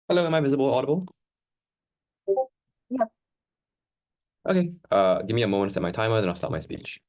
Hello, am I visible, audible? Yeah. Okay, give me a moment to set my timer, then I'll start my speech.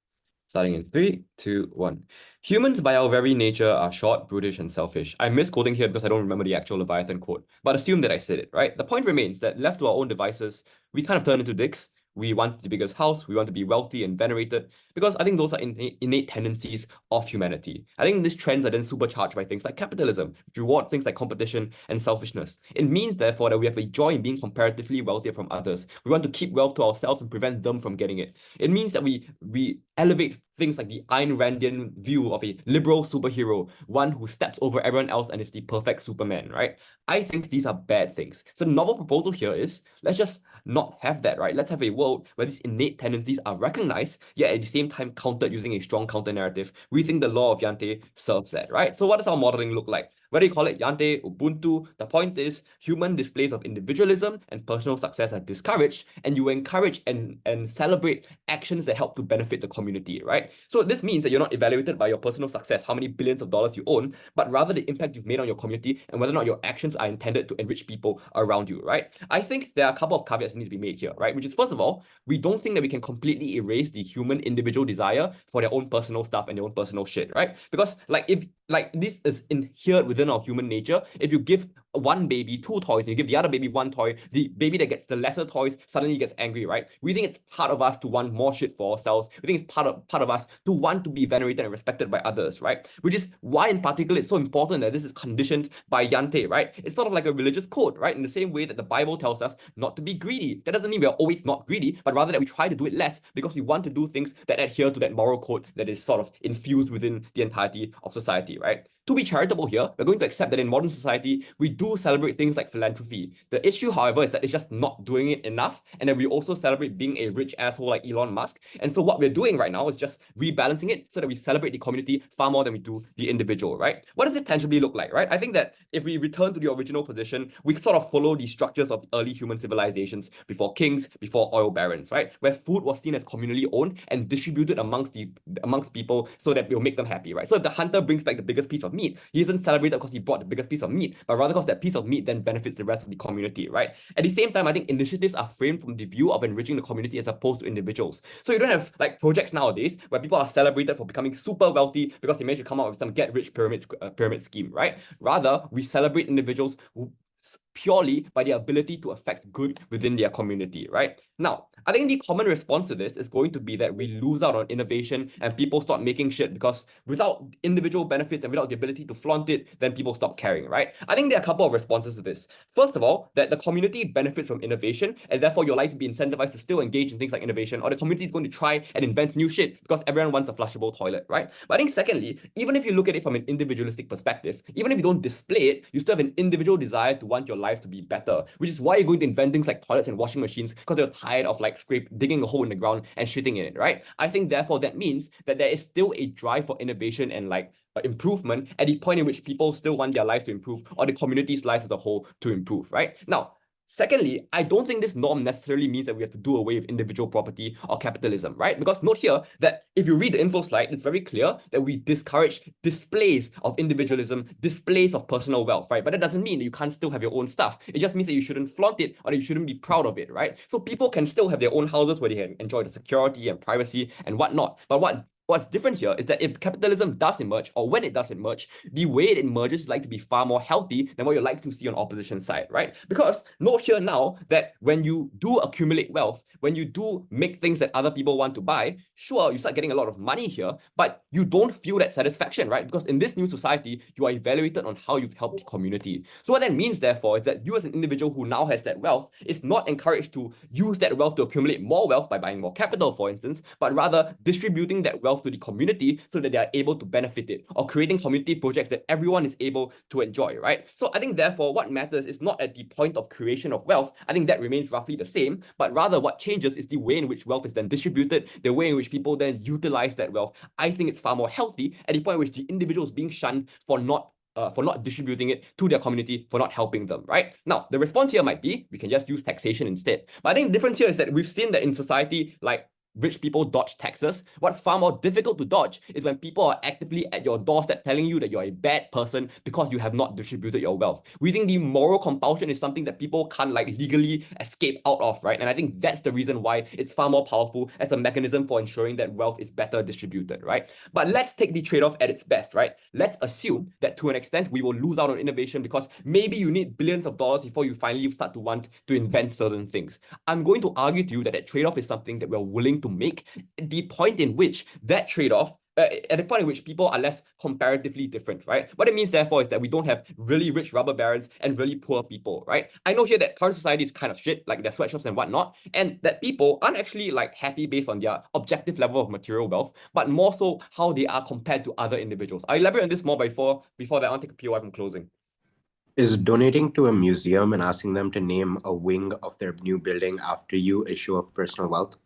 Starting in 3, 2, 1. Humans, by our very nature, are short, brutish, and selfish. I'm misquoting here because I don't remember the actual Leviathan quote, but assume that I said it, right? The point remains that left to our own devices, we kind of turn into dicks. We want the biggest house, we want to be wealthy and venerated, because I think those are innate tendencies of humanity. I think these trends are then supercharged by things like capitalism, which reward things like competition and selfishness. It means, therefore, that we have a joy in being comparatively wealthier from others. We want to keep wealth to ourselves and prevent them from getting it. It means that we elevate things like the Ayn Randian view of a liberal superhero, one who steps over everyone else and is the perfect Superman, right? I think these are bad things. So the novel proposal here is let's just not have that, right? Let's have a world where these innate tendencies are recognized, yet at the same time countered using a strong counter narrative. We think the law of Jante serves that, right? So what does our modeling look like? Whether you call it Jante, Ubuntu, the point is human displays of individualism and personal success are discouraged, and you encourage and celebrate actions that help to benefit the community, right? So this means that you're not evaluated by your personal success, how many billions of dollars you own, but rather the impact you've made on your community and whether or not your actions are intended to enrich people around you, right? I think there are a couple of caveats that need to be made here, right? Which is, first of all, we don't think that we can completely erase the human individual desire for their own personal stuff and their own personal shit, right? Because if this is inherent within our human nature, if you give one baby 2 toys and you give the other baby 1 toy, the baby that gets the lesser toys suddenly gets angry, right? We think it's part of us to want more shit for ourselves. We think it's part of us to want to be venerated and respected by others, right? Which is why in particular it's so important that this is conditioned by Jante, right? It's sort of like a religious code, right? In the same way that the Bible tells us not to be greedy. That doesn't mean we're always not greedy, but rather that we try to do it less because we want to do things that adhere to that moral code that is sort of infused within the entirety of society, right? To be charitable here, we're going to accept that in modern society, we do celebrate things like philanthropy. The issue, however, is that it's just not doing it enough, and then we also celebrate being a rich asshole like Elon Musk. And so what we're doing right now is just rebalancing it so that we celebrate the community far more than we do the individual, right? What does it tangibly look like, right? I think that if we return to the original position, we sort of follow the structures of early human civilizations before kings, before oil barons, right? Where food was seen as communally owned and distributed amongst people so that it will make them happy, right? So if the hunter brings back the biggest piece of meat, he isn't celebrated because he brought the biggest piece of meat, but rather because that piece of meat then benefits the rest of the community, right? At the same time, I think initiatives are framed from the view of enriching the community as opposed to individuals. So you don't have like projects nowadays where people are celebrated for becoming super wealthy because they managed to come up with some get-rich pyramid scheme, right? Rather, we celebrate individuals who purely by their ability to affect good within their community, right? Now, I think the common response to this is going to be that we lose out on innovation and people start making shit because without individual benefits and without the ability to flaunt it, then people stop caring, right? I think there are a couple of responses to this. First of all, that the community benefits from innovation and therefore you're likely to be incentivized to still engage in things like innovation, or the community is going to try and invent new shit because everyone wants a flushable toilet, right? But I think secondly, even if you look at it from an individualistic perspective, even if you don't display it, you still have an individual desire to want your lives to be better, which is why you're going to invent things like toilets and washing machines because you're tired of like digging a hole in the ground and shitting in it, right? I think therefore that means that there is still a drive for innovation and like improvement at the point in which people still want their lives to improve or the community's lives as a whole to improve, right? Now, secondly, I don't think this norm necessarily means that we have to do away with individual property or capitalism, right? Because note here that if you read the info slide, it's very clear that we discourage displays of individualism, displays of personal wealth, right? But that doesn't mean that you can't still have your own stuff. It just means that you shouldn't flaunt it or that you shouldn't be proud of it, right? So people can still have their own houses where they can enjoy the security and privacy and whatnot. But what's different here is that if capitalism does emerge, or when it does emerge, the way it emerges is likely to be far more healthy than what you're likely to see on opposition side, right? Because note here now that when you do accumulate wealth, when you do make things that other people want to buy, sure, you start getting a lot of money here, but you don't feel that satisfaction, right? Because in this new society, you are evaluated on how you've helped the community. So what that means, therefore, is that you as an individual who now has that wealth is not encouraged to use that wealth to accumulate more wealth by buying more capital, for instance, but rather distributing that wealth to the community so that they are able to benefit it, or creating community projects that everyone is able to enjoy, right? So I think therefore what matters is not at the point of creation of wealth. I think that remains roughly the same, but rather what changes is the way in which wealth is then distributed, the way in which people then utilize that wealth. I think it's far more healthy at the point in which the individual is being shunned for not distributing it to their community, for not helping them, right? Now, the response here might be, we can just use taxation instead. But I think the difference here is that we've seen that in society, like rich people dodge taxes. What's far more difficult to dodge is when people are actively at your doorstep telling you that you're a bad person because you have not distributed your wealth. We think the moral compulsion is something that people can't like legally escape out of, right? And I think that's the reason why it's far more powerful as a mechanism for ensuring that wealth is better distributed, right? But let's take the trade-off at its best, right? Let's assume that to an extent we will lose out on innovation because maybe you need billions of dollars before you finally start to want to invent certain things. I'm going to argue to you that trade-off is something that we're willing to make. The point in which that trade-off at the point in which people are less comparatively different, right? What it means, therefore, is that we don't have really rich robber barons and really poor people, right? I know here that current society is kind of shit, like their sweatshops and whatnot, and that people aren't actually like happy based on their objective level of material wealth, but more so how they are compared to other individuals. I'll elaborate on this more before that. I want to take a POI from closing. Is donating to a museum and asking them to name a wing of their new building after you a show of personal wealth?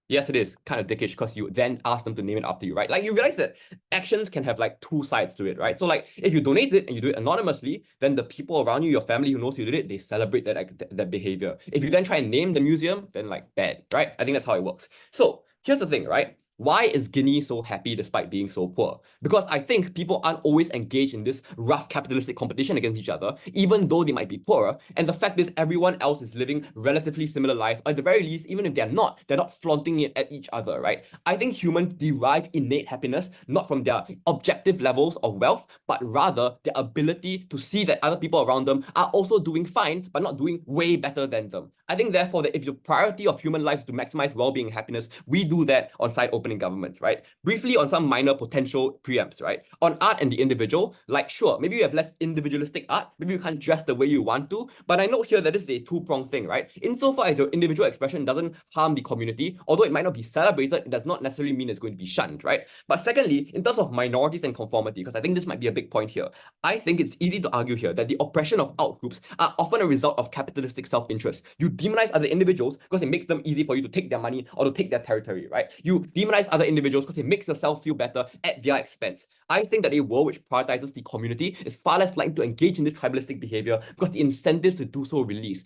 Yes, it is kind of dickish because you then ask them to name it after you, right? Like you realize that actions can have like two sides to it, right? So like if you donate it and you do it anonymously, then the people around you, your family who knows you did it, they celebrate that behavior. If you then try and name the museum, then like bad, right? I think that's how it works. So here's the thing, right? Why is Guinea so happy despite being so poor? Because I think people aren't always engaged in this rough capitalistic competition against each other, even though they might be poorer. And the fact is everyone else is living relatively similar lives, or at the very least, even if they're not flaunting it at each other, right? I think humans derive innate happiness not from their objective levels of wealth, but rather their ability to see that other people around them are also doing fine, but not doing way better than them. I think therefore that if the priority of human life is to maximize well-being and happiness, we do that on side opening government, right? Briefly on some minor potential preempts, right? On art and the individual, like sure, maybe you have less individualistic art, maybe you can't dress the way you want to, but I note here that this is a two-pronged thing, right? Insofar as your individual expression doesn't harm the community, although it might not be celebrated, it does not necessarily mean it's going to be shunned, right? But secondly, in terms of minorities and conformity, because I think this might be a big point here, I think it's easy to argue here that the oppression of outgroups are often a result of capitalistic self-interest. You demonize other individuals because it makes them easy for you to take their money or to take their territory, right? You demonize other individuals because it makes yourself feel better at their expense. I think that a world which prioritizes the community is far less likely to engage in this tribalistic behavior because the incentives to do so reduce,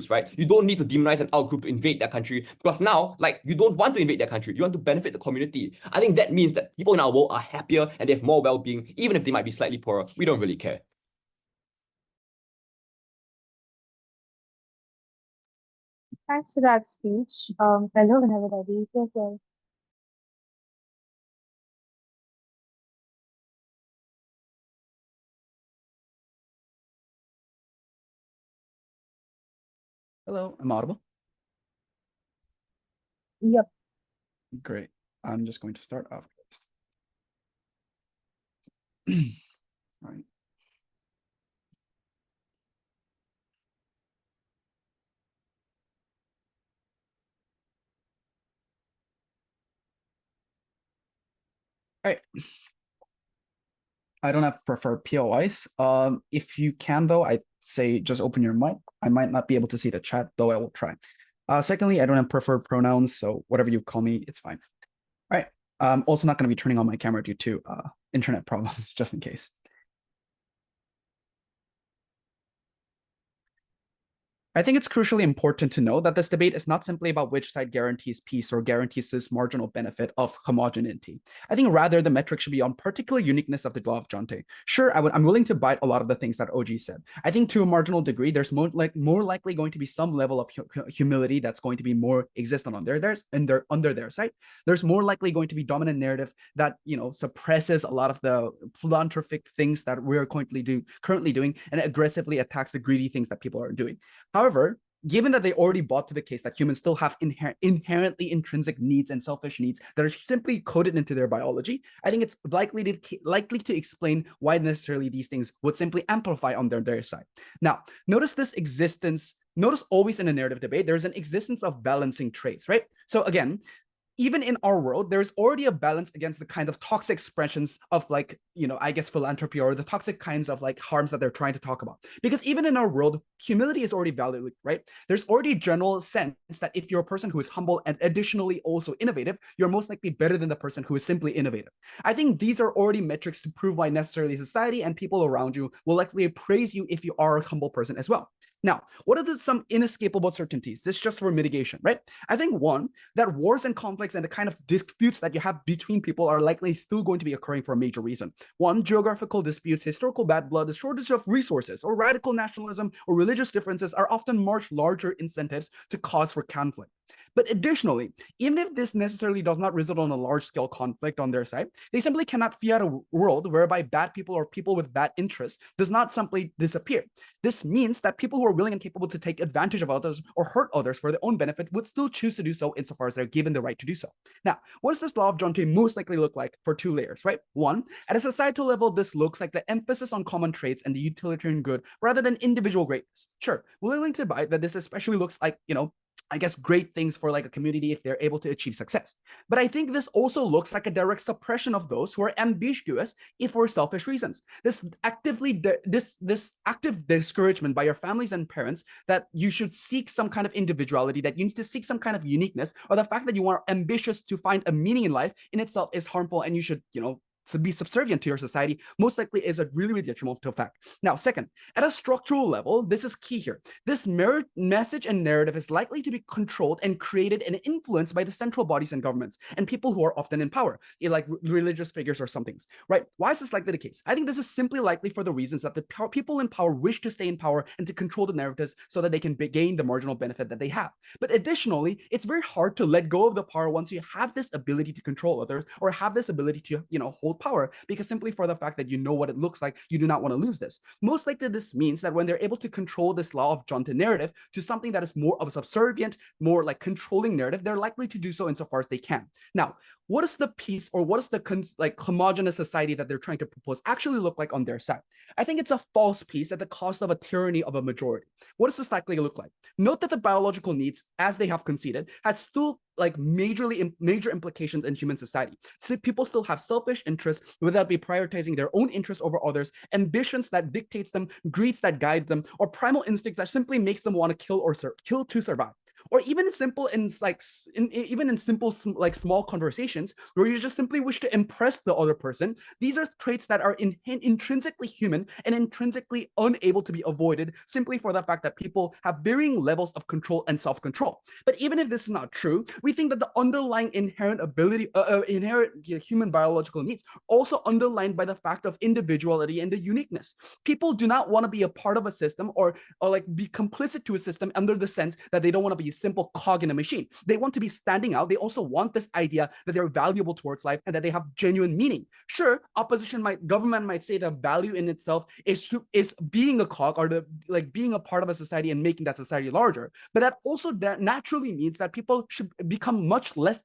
right? You don't need to demonize an outgroup to invade their country because now, like, you don't want to invade their country. You want to benefit the community. I think that means that people in our world are happier and they have more well-being, even if they might be slightly poorer. We don't really care. Thanks for that speech. Hello, whenever ready. Yes, well. Hello, I'm audible. Yep. Great. I'm just going to start off. All right. All right. I don't have preferred POIs. If you can, though, I'd say just open your mic. I might not be able to see the chat, though I will try. Secondly, I don't have preferred pronouns, so whatever you call me, it's fine. All right. I'm also not going to be turning on my camera due to internet problems, just in case. I think it's crucially important to know that this debate is not simply about which side guarantees peace or guarantees this marginal benefit of homogeneity. I think rather the metric should be on particular uniqueness of the Law of Jante. Sure, I'm willing to bite a lot of the things that OG said. I think to a marginal degree, there's more likely going to be some level of humility that's going to be more existent on under their side. There's more likely going to be dominant narrative that suppresses a lot of the philanthropic things that we're currently doing and aggressively attacks the greedy things that people are doing. However, given that they already bought to the case that humans still have inherently intrinsic needs and selfish needs that are simply coded into their biology, I think it's likely to explain why necessarily these things would simply amplify on their side. Now, notice always in a narrative debate, there's an existence of balancing traits, right? So again, even in our world, there's already a balance against the kind of toxic expressions of like I guess philanthropy or the toxic kinds of like harms that they're trying to talk about. Because even in our world, humility is already valued, right? There's already a general sense that if you're a person who is humble and additionally also innovative, you're most likely better than the person who is simply innovative. I think these are already metrics to prove why necessarily society and people around you will likely praise you if you are a humble person as well. Now, what are some inescapable certainties? This is just for mitigation, right? I think one, that wars and conflicts and the kind of disputes that you have between people are likely still going to be occurring for a major reason. One, geographical disputes, historical bad blood, the shortage of resources, or radical nationalism or religious differences are often much larger incentives to cause for conflict. But additionally, even if this necessarily does not result in a large-scale conflict on their side, they simply cannot fiat a world whereby bad people or people with bad interests does not simply disappear. This means that people who are willing and capable to take advantage of others or hurt others for their own benefit would still choose to do so insofar as they're given the right to do so. Now, what does this law of Jante most likely look like for two layers, right? One, at a societal level, this looks like the emphasis on common traits and the utilitarian good rather than individual greatness. Sure, willing to buy that this especially looks like, I guess, great things for like a community if they're able to achieve success. But I think this also looks like a direct suppression of those who are ambiguous if for selfish reasons. This active discouragement by your families and parents that you should seek some kind of individuality, that you need to seek some kind of uniqueness, or the fact that you are ambitious to find a meaning in life in itself is harmful, and you should, to be subservient to your society, most likely is a really, really detrimental fact. Now, second, at a structural level, this is key here. This message and narrative is likely to be controlled and created and influenced by the central bodies and governments and people who are often in power, like religious figures or something, right? Why is this likely the case? I think this is simply likely for the reasons that the people in power wish to stay in power and to control the narratives so that they can gain the marginal benefit that they have. But additionally, it's very hard to let go of the power once you have this ability to control others or have this ability to, hold power, because simply for the fact that you know what it looks like, you do not want to lose this. Most likely this means that when they're able to control this law of Jante narrative to something that is more of a subservient, more like controlling narrative, they're likely to do so insofar as they can. Now, what is the piece or what is the homogenous society that they're trying to propose actually look like on their side? I think it's a false piece at the cost of a tyranny of a majority. What does this likely look like? Note that the biological needs, as they have conceded, has still major implications in human society. So people still have selfish interests without be prioritizing their own interests over others, ambitions that dictates them, greeds that guide them, or primal instincts that simply makes them want to kill to survive. Or even simple small conversations where you just simply wish to impress the other person. These are traits that are intrinsically human and intrinsically unable to be avoided simply for the fact that people have varying levels of control and self-control. But even if this is not true, we think that the underlying inherent human biological needs also underlined by the fact of individuality and the uniqueness. People do not want to be a part of a system or be complicit to a system under the sense that they don't want to be a simple cog in a machine. They want to be standing out. They also want this idea that they're valuable towards life and that they have genuine meaning. Sure, government might say the value in itself is being a cog or being a part of a society and making that society larger. But that also naturally means that people should become much less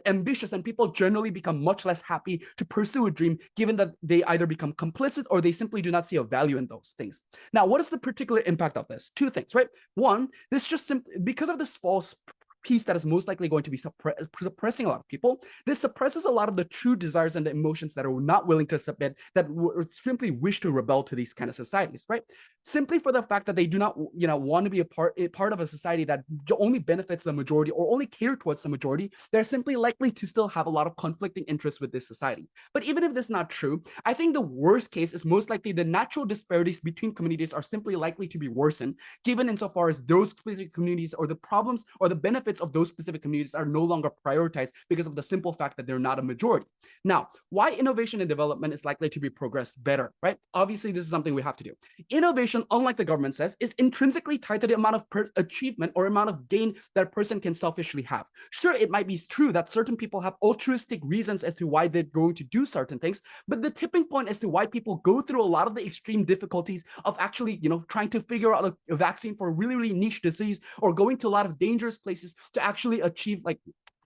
ambitious, and people generally become much less happy to pursue a dream, given that they either become complicit or they simply do not see a value in those things. Now, what is the particular impact of this? Two things, right? One, this just simply because of this false piece that is most likely going to be suppressing a lot of people. This suppresses a lot of the true desires and the emotions that are not willing to submit, that simply wish to rebel to these kind of societies, right? Simply for the fact that they do not, want to be a part of a society that only benefits the majority or only cater towards the majority. They're simply likely to still have a lot of conflicting interests with this society. But even if this is not true, I think the worst case is most likely the natural disparities between communities are simply likely to be worsened, given insofar as those specific communities or the problems or the benefits of those specific communities are no longer prioritized because of the simple fact that they're not a majority. Now, why innovation and development is likely to be progressed better, right? Obviously, this is something we have to do. Innovation, unlike the government says, is intrinsically tied to the amount of achievement or amount of gain that a person can selfishly have. Sure, it might be true that certain people have altruistic reasons as to why they're going to do certain things, but the tipping point as to why people go through a lot of the extreme difficulties of actually, trying to figure out a vaccine for a really, really niche disease or going to a lot of dangerous places to actually achieve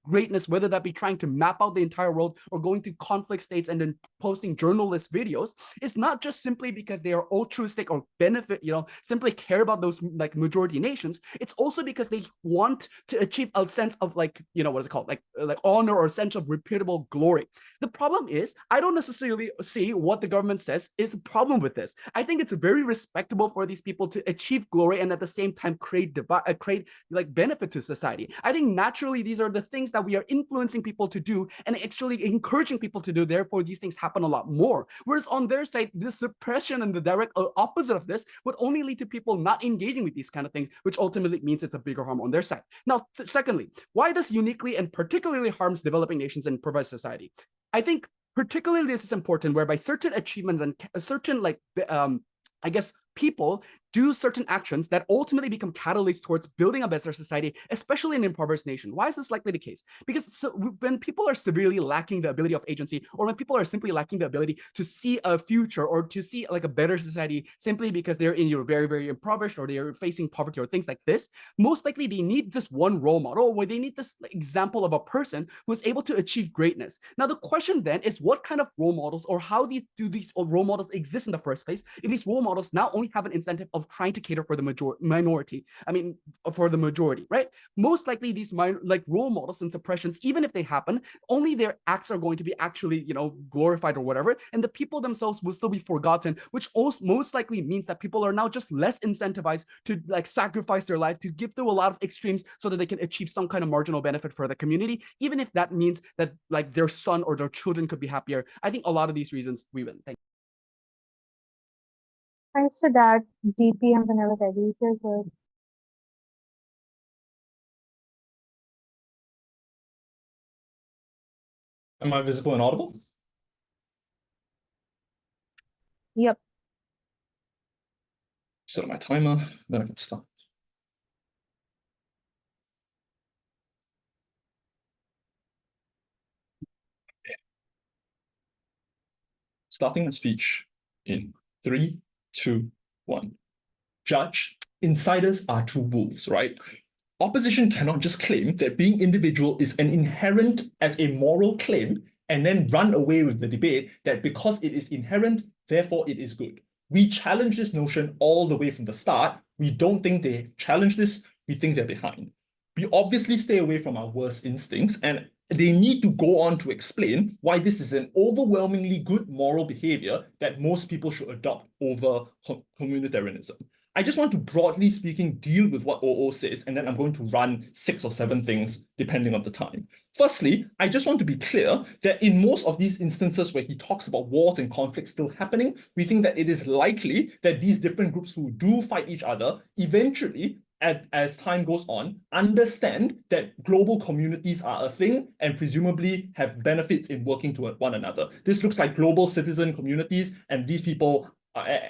greatness, whether that be trying to map out the entire world or going to conflict states and then posting journalist videos, is not just simply because they are altruistic or benefit, simply care about those like majority nations. It's also because they want to achieve a sense of like, what is it called? Like honor or a sense of reputable glory. The problem is, I don't necessarily see what the government says is a problem with this. I think it's very respectable for these people to achieve glory and at the same time create like benefit to society. I think naturally these are the things that we are influencing people to do and actually encouraging people to do. Therefore, these things happen a lot more. Whereas on their side, the suppression and the direct opposite of this would only lead to people not engaging with these kind of things, which ultimately means it's a bigger harm on their side. Now, secondly, why this uniquely and particularly harms developing nations and progressive society? I think particularly this is important, whereby certain achievements and certain I guess people do certain actions that ultimately become catalysts towards building a better society, especially in an impoverished nation. Why is this likely the case? Because when people are severely lacking the ability of agency, or when people are simply lacking the ability to see a future or to see like a better society simply because they're in very, very impoverished or they're facing poverty or things like this, most likely they need this one role model where they need this example of a person who is able to achieve greatness. Now, the question then is what kind of role models or how do these role models exist in the first place if these role models not only have an incentive of trying to cater for the minority, for the majority, right? Most likely these role models and suppressions, even if they happen, only their acts are going to be actually, glorified or whatever, and the people themselves will still be forgotten, which most likely means that people are now just less incentivized to like sacrifice their life, to give through a lot of extremes so that they can achieve some kind of marginal benefit for the community, even if that means that like their son or their children could be happier. I think a lot of these reasons we win. Thank you. Thanks to that, DP and whenever ready, you're good. Am I visible and audible? Yep. Set my timer, then I can start. Starting my speech in 3, 2, 1. Judge, insiders are true wolves, right? Opposition cannot just claim that being individual is an inherent as a moral claim and then run away with the debate that because it is inherent, therefore it is good. We challenge this notion all the way from the start. We don't think they challenge this. We think they're behind. We obviously stay away from our worst instincts, and they need to go on to explain why this is an overwhelmingly good moral behavior that most people should adopt over communitarianism. I just want to, broadly speaking, deal with what OO says, and then I'm going to run 6 or 7 things depending on the time. Firstly, I just want to be clear that in most of these instances where he talks about wars and conflicts still happening, we think that it is likely that these different groups who do fight each other eventually, as time goes on, understand that global communities are a thing and presumably have benefits in working toward one another. This looks like global citizen communities, and these people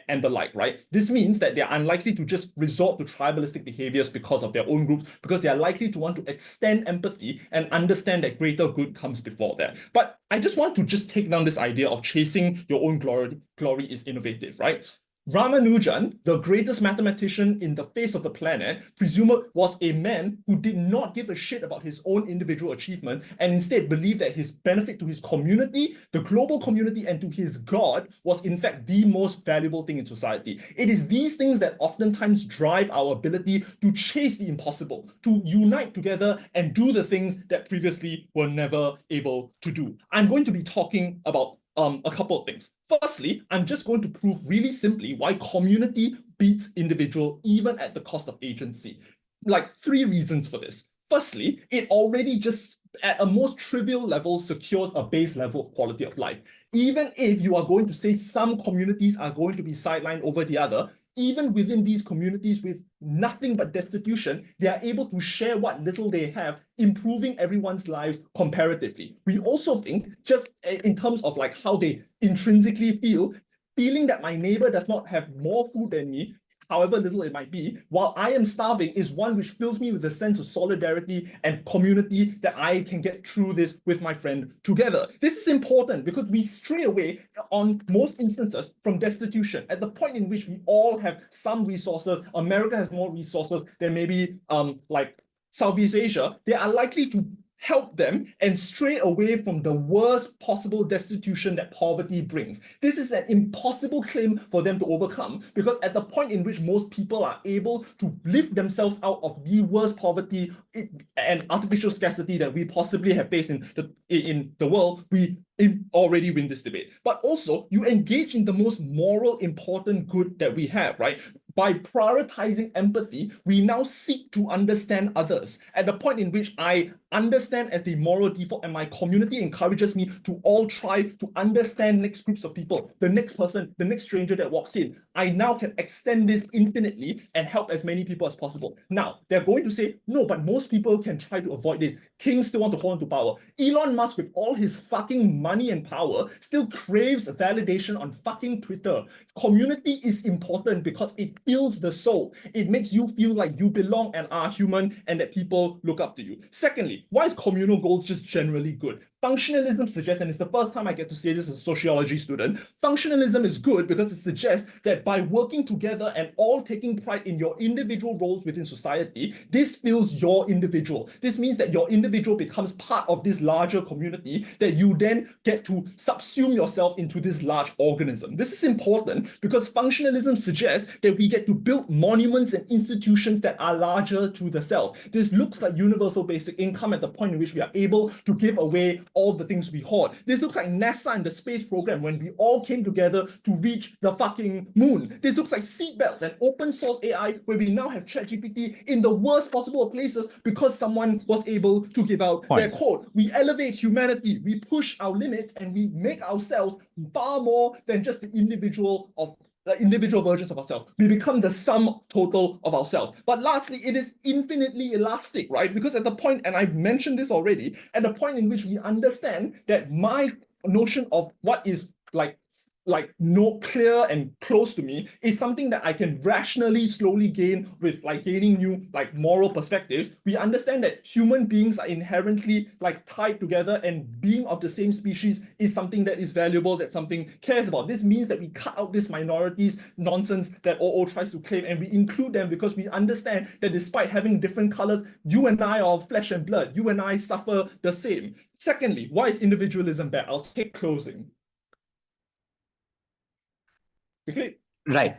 and the like, right? This means that they're unlikely to just resort to tribalistic behaviors because of their own groups, because they are likely to want to extend empathy and understand that greater good comes before that. But I just want to just take down this idea of chasing your own glory is innovative, right? Ramanujan, the greatest mathematician in the face of the planet, presumably was a man who did not give a shit about his own individual achievement and instead believed that his benefit to his community, the global community, and to his God was in fact the most valuable thing in society. It is these things that oftentimes drive our ability to chase the impossible, to unite together and do the things that previously were never able to do. I'm going to be talking about a couple of things. Firstly, I'm just going to prove really simply why community beats individual even at the cost of agency. Like 3 reasons for this. Firstly, it already just at a most trivial level secures a base level of quality of life. Even if you are going to say some communities are going to be sidelined over the other, even within these communities with nothing but destitution, they are able to share what little they have, improving everyone's lives comparatively. We also think, just in terms of like how they intrinsically feel, feeling that my neighbor does not have more food than me, however little it might be, while I am starving, is one which fills me with a sense of solidarity and community that I can get through this with my friend together. This is important because we stray away on most instances from destitution. At the point in which we all have some resources, America has more resources than maybe like Southeast Asia, they are likely to help them and stray away from the worst possible destitution that poverty brings. This is an impossible claim for them to overcome, because at the point in which most people are able to lift themselves out of the worst poverty and artificial scarcity that we possibly have faced in the world, we already win this debate. But also, you engage in the most moral important good that we have, right? By prioritizing empathy, we now seek to understand others at the point in which I understand as the moral default and my community encourages me to all try to understand next groups of people, the next person, the next stranger that walks in. I now can extend this infinitely and help as many people as possible. Now, they're going to say, no, but most people can try to avoid this. Kings still want to hold on to power. Elon Musk, with all his fucking money and power, still craves validation on fucking Twitter. Community is important because it fills the soul. It makes you feel like you belong and are human and that people look up to you. Secondly, why is communal goals just generally good? Functionalism suggests, and it's the first time I get to say this as a sociology student, functionalism is good because it suggests that by working together and all taking pride in your individual roles within society, this feels your individual. This means that your individual becomes part of this larger community that you then get to subsume yourself into this large organism. This is important because functionalism suggests that we get to build monuments and institutions that are larger to the self. This looks like universal basic income at the point in which we are able to give away all the things we hoard. This looks like NASA and the space program when we all came together to reach the fucking moon. This looks like seatbelts and open source AI where we now have ChatGPT in the worst possible places because someone was able to give out their code. We elevate humanity, we push our limits, and we make ourselves far more than just the individual versions of ourselves. We become the sum total of ourselves. But lastly, it is infinitely elastic, right? Because at the point, and I've mentioned this already, at the point in which we understand that my notion of what is no clear and close to me is something that I can rationally slowly gain with gaining new moral perspectives. We understand that human beings are inherently tied together, and being of the same species is something that is valuable, that something cares about. This means that we cut out this minorities nonsense that OO tries to claim, and we include them because we understand that despite having different colors, you and I are of flesh and blood. You and I suffer the same. Secondly, why is individualism bad? I'll take closing. Right.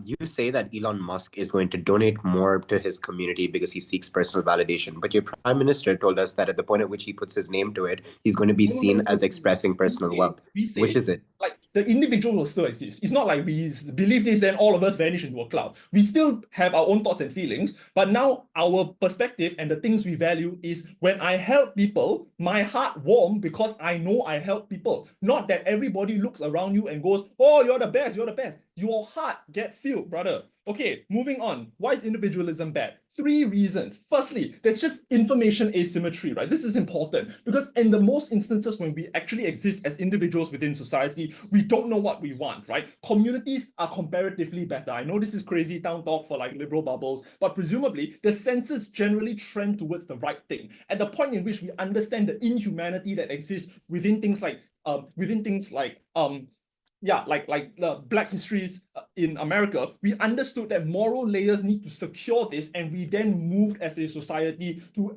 You say that Elon Musk is going to donate more to his community because he seeks personal validation, but your prime minister told us that at the point at which he puts his name to it, he's going to be seen as expressing personal wealth. Which is it? The individual will still exist. It's not like we believe this, then all of us vanish into a cloud. We still have our own thoughts and feelings, but now our perspective and the things we value is when I help people, my heart warms because I know I help people. Not that everybody looks around you and goes, oh, you're the best, you're the best. Your heart get filled, brother. Okay, moving on. Why is individualism bad? 3 reasons. Firstly, there's just information asymmetry, right? This is important because in the most instances when we actually exist as individuals within society, we don't know what we want, right? Communities are comparatively better. I know this is crazy town talk for liberal bubbles, but presumably the census generally trend towards the right thing. At the point in which we understand the inhumanity that exists within things like Black histories in America, we understood that moral layers need to secure this, and we then moved as a society to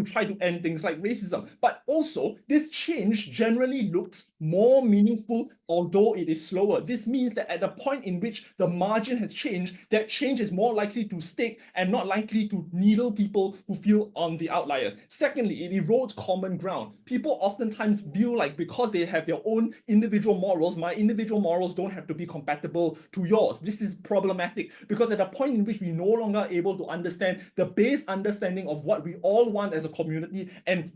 try to end things like racism. But also, this change generally looks more meaningful, although it is slower. This means that at the point in which the margin has changed, that change is more likely to stick and not likely to needle people who feel on the outliers. Secondly, it erodes common ground. People oftentimes feel like because they have their own individual morals, my individual morals don't have to be compatible to yours. This is problematic because at a point in which we no longer are able to understand the base understanding of what we all want as a community and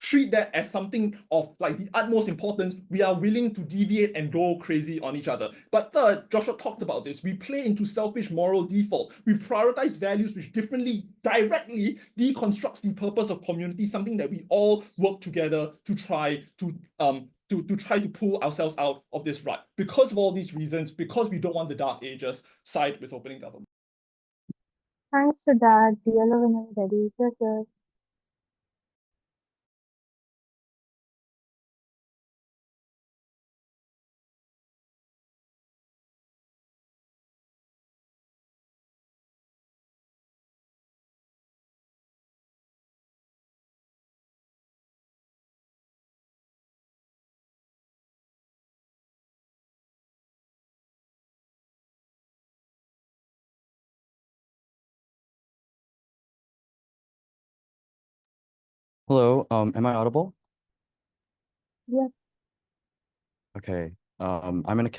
treat that as something of the utmost importance, we are willing to deviate and go crazy on each other. But third, Joshua talked about this, we play into selfish moral default. We prioritize values which directly deconstructs the purpose of community, something that we all work together to try to pull ourselves out of this rut. Because of all these reasons, because we don't want the dark ages, side with opening government. Thanks for that, dear love and ready. Good. Hello, am I audible? Yeah. Okay. I'm in a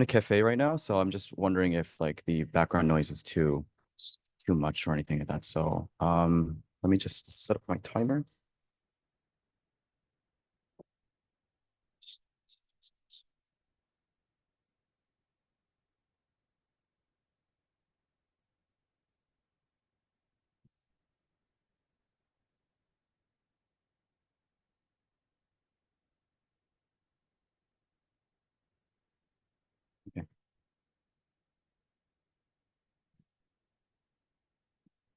cafe right now, so I'm just wondering if like the background noise is too much or anything like that. So, let me just set up my timer. Okay.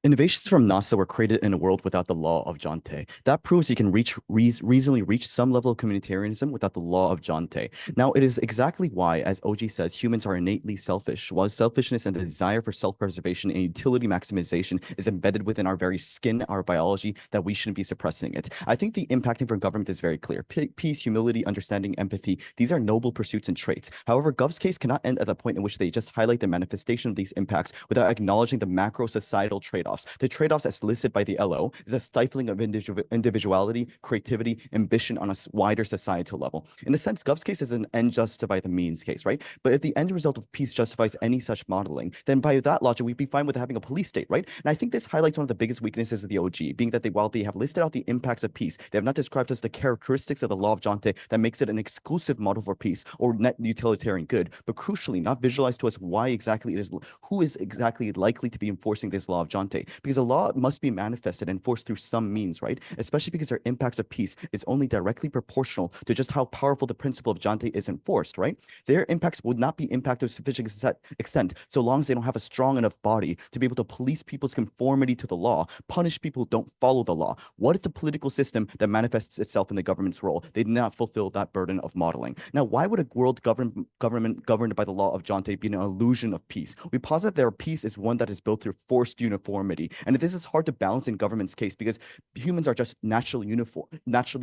Innovations from NASA were created in a world without the law of Jante. That proves you can reasonably reach some level of communitarianism without the law of Jante. Now, it is exactly why, as OG says, humans are innately selfish, while selfishness and the desire for self-preservation and utility maximization is embedded within our very skin, our biology, that we shouldn't be suppressing it. I think the impacting from government is very clear. Peace, humility, understanding, empathy, these are noble pursuits and traits. However, Gov's case cannot end at the point in which they just highlight the manifestation of these impacts without acknowledging the macro societal trade-offs. The trade-offs as listed by the LO is a stifling of individuality, creativity, ambition on a wider societal level. In a sense, Gov's case is an end justify the means case, right? But if the end result of peace justifies any such modeling, then by that logic, we'd be fine with having a police state, right? And I think this highlights one of the biggest weaknesses of the OG, being that while they have listed out the impacts of peace, they have not described us the characteristics of the law of Jante that makes it an exclusive model for peace or net utilitarian good, but crucially, not visualized to us why exactly it is, who is exactly likely to be enforcing this law of Jante. Because a law must be manifested and enforced through some means, right? Especially because their impacts of peace is only directly proportional to just how powerful the principle of Jante is enforced, right? Their impacts would not be impacted to sufficient extent so long as they don't have a strong enough body to be able to police people's conformity to the law, punish people who don't follow the law. What is the political system that manifests itself in the government's role? They did not fulfill that burden of modeling. Now, why would a world government governed by the law of Jante be an illusion of peace? We posit their peace is one that is built through forced uniformity. And this is hard to balance in government's case because humans are just naturally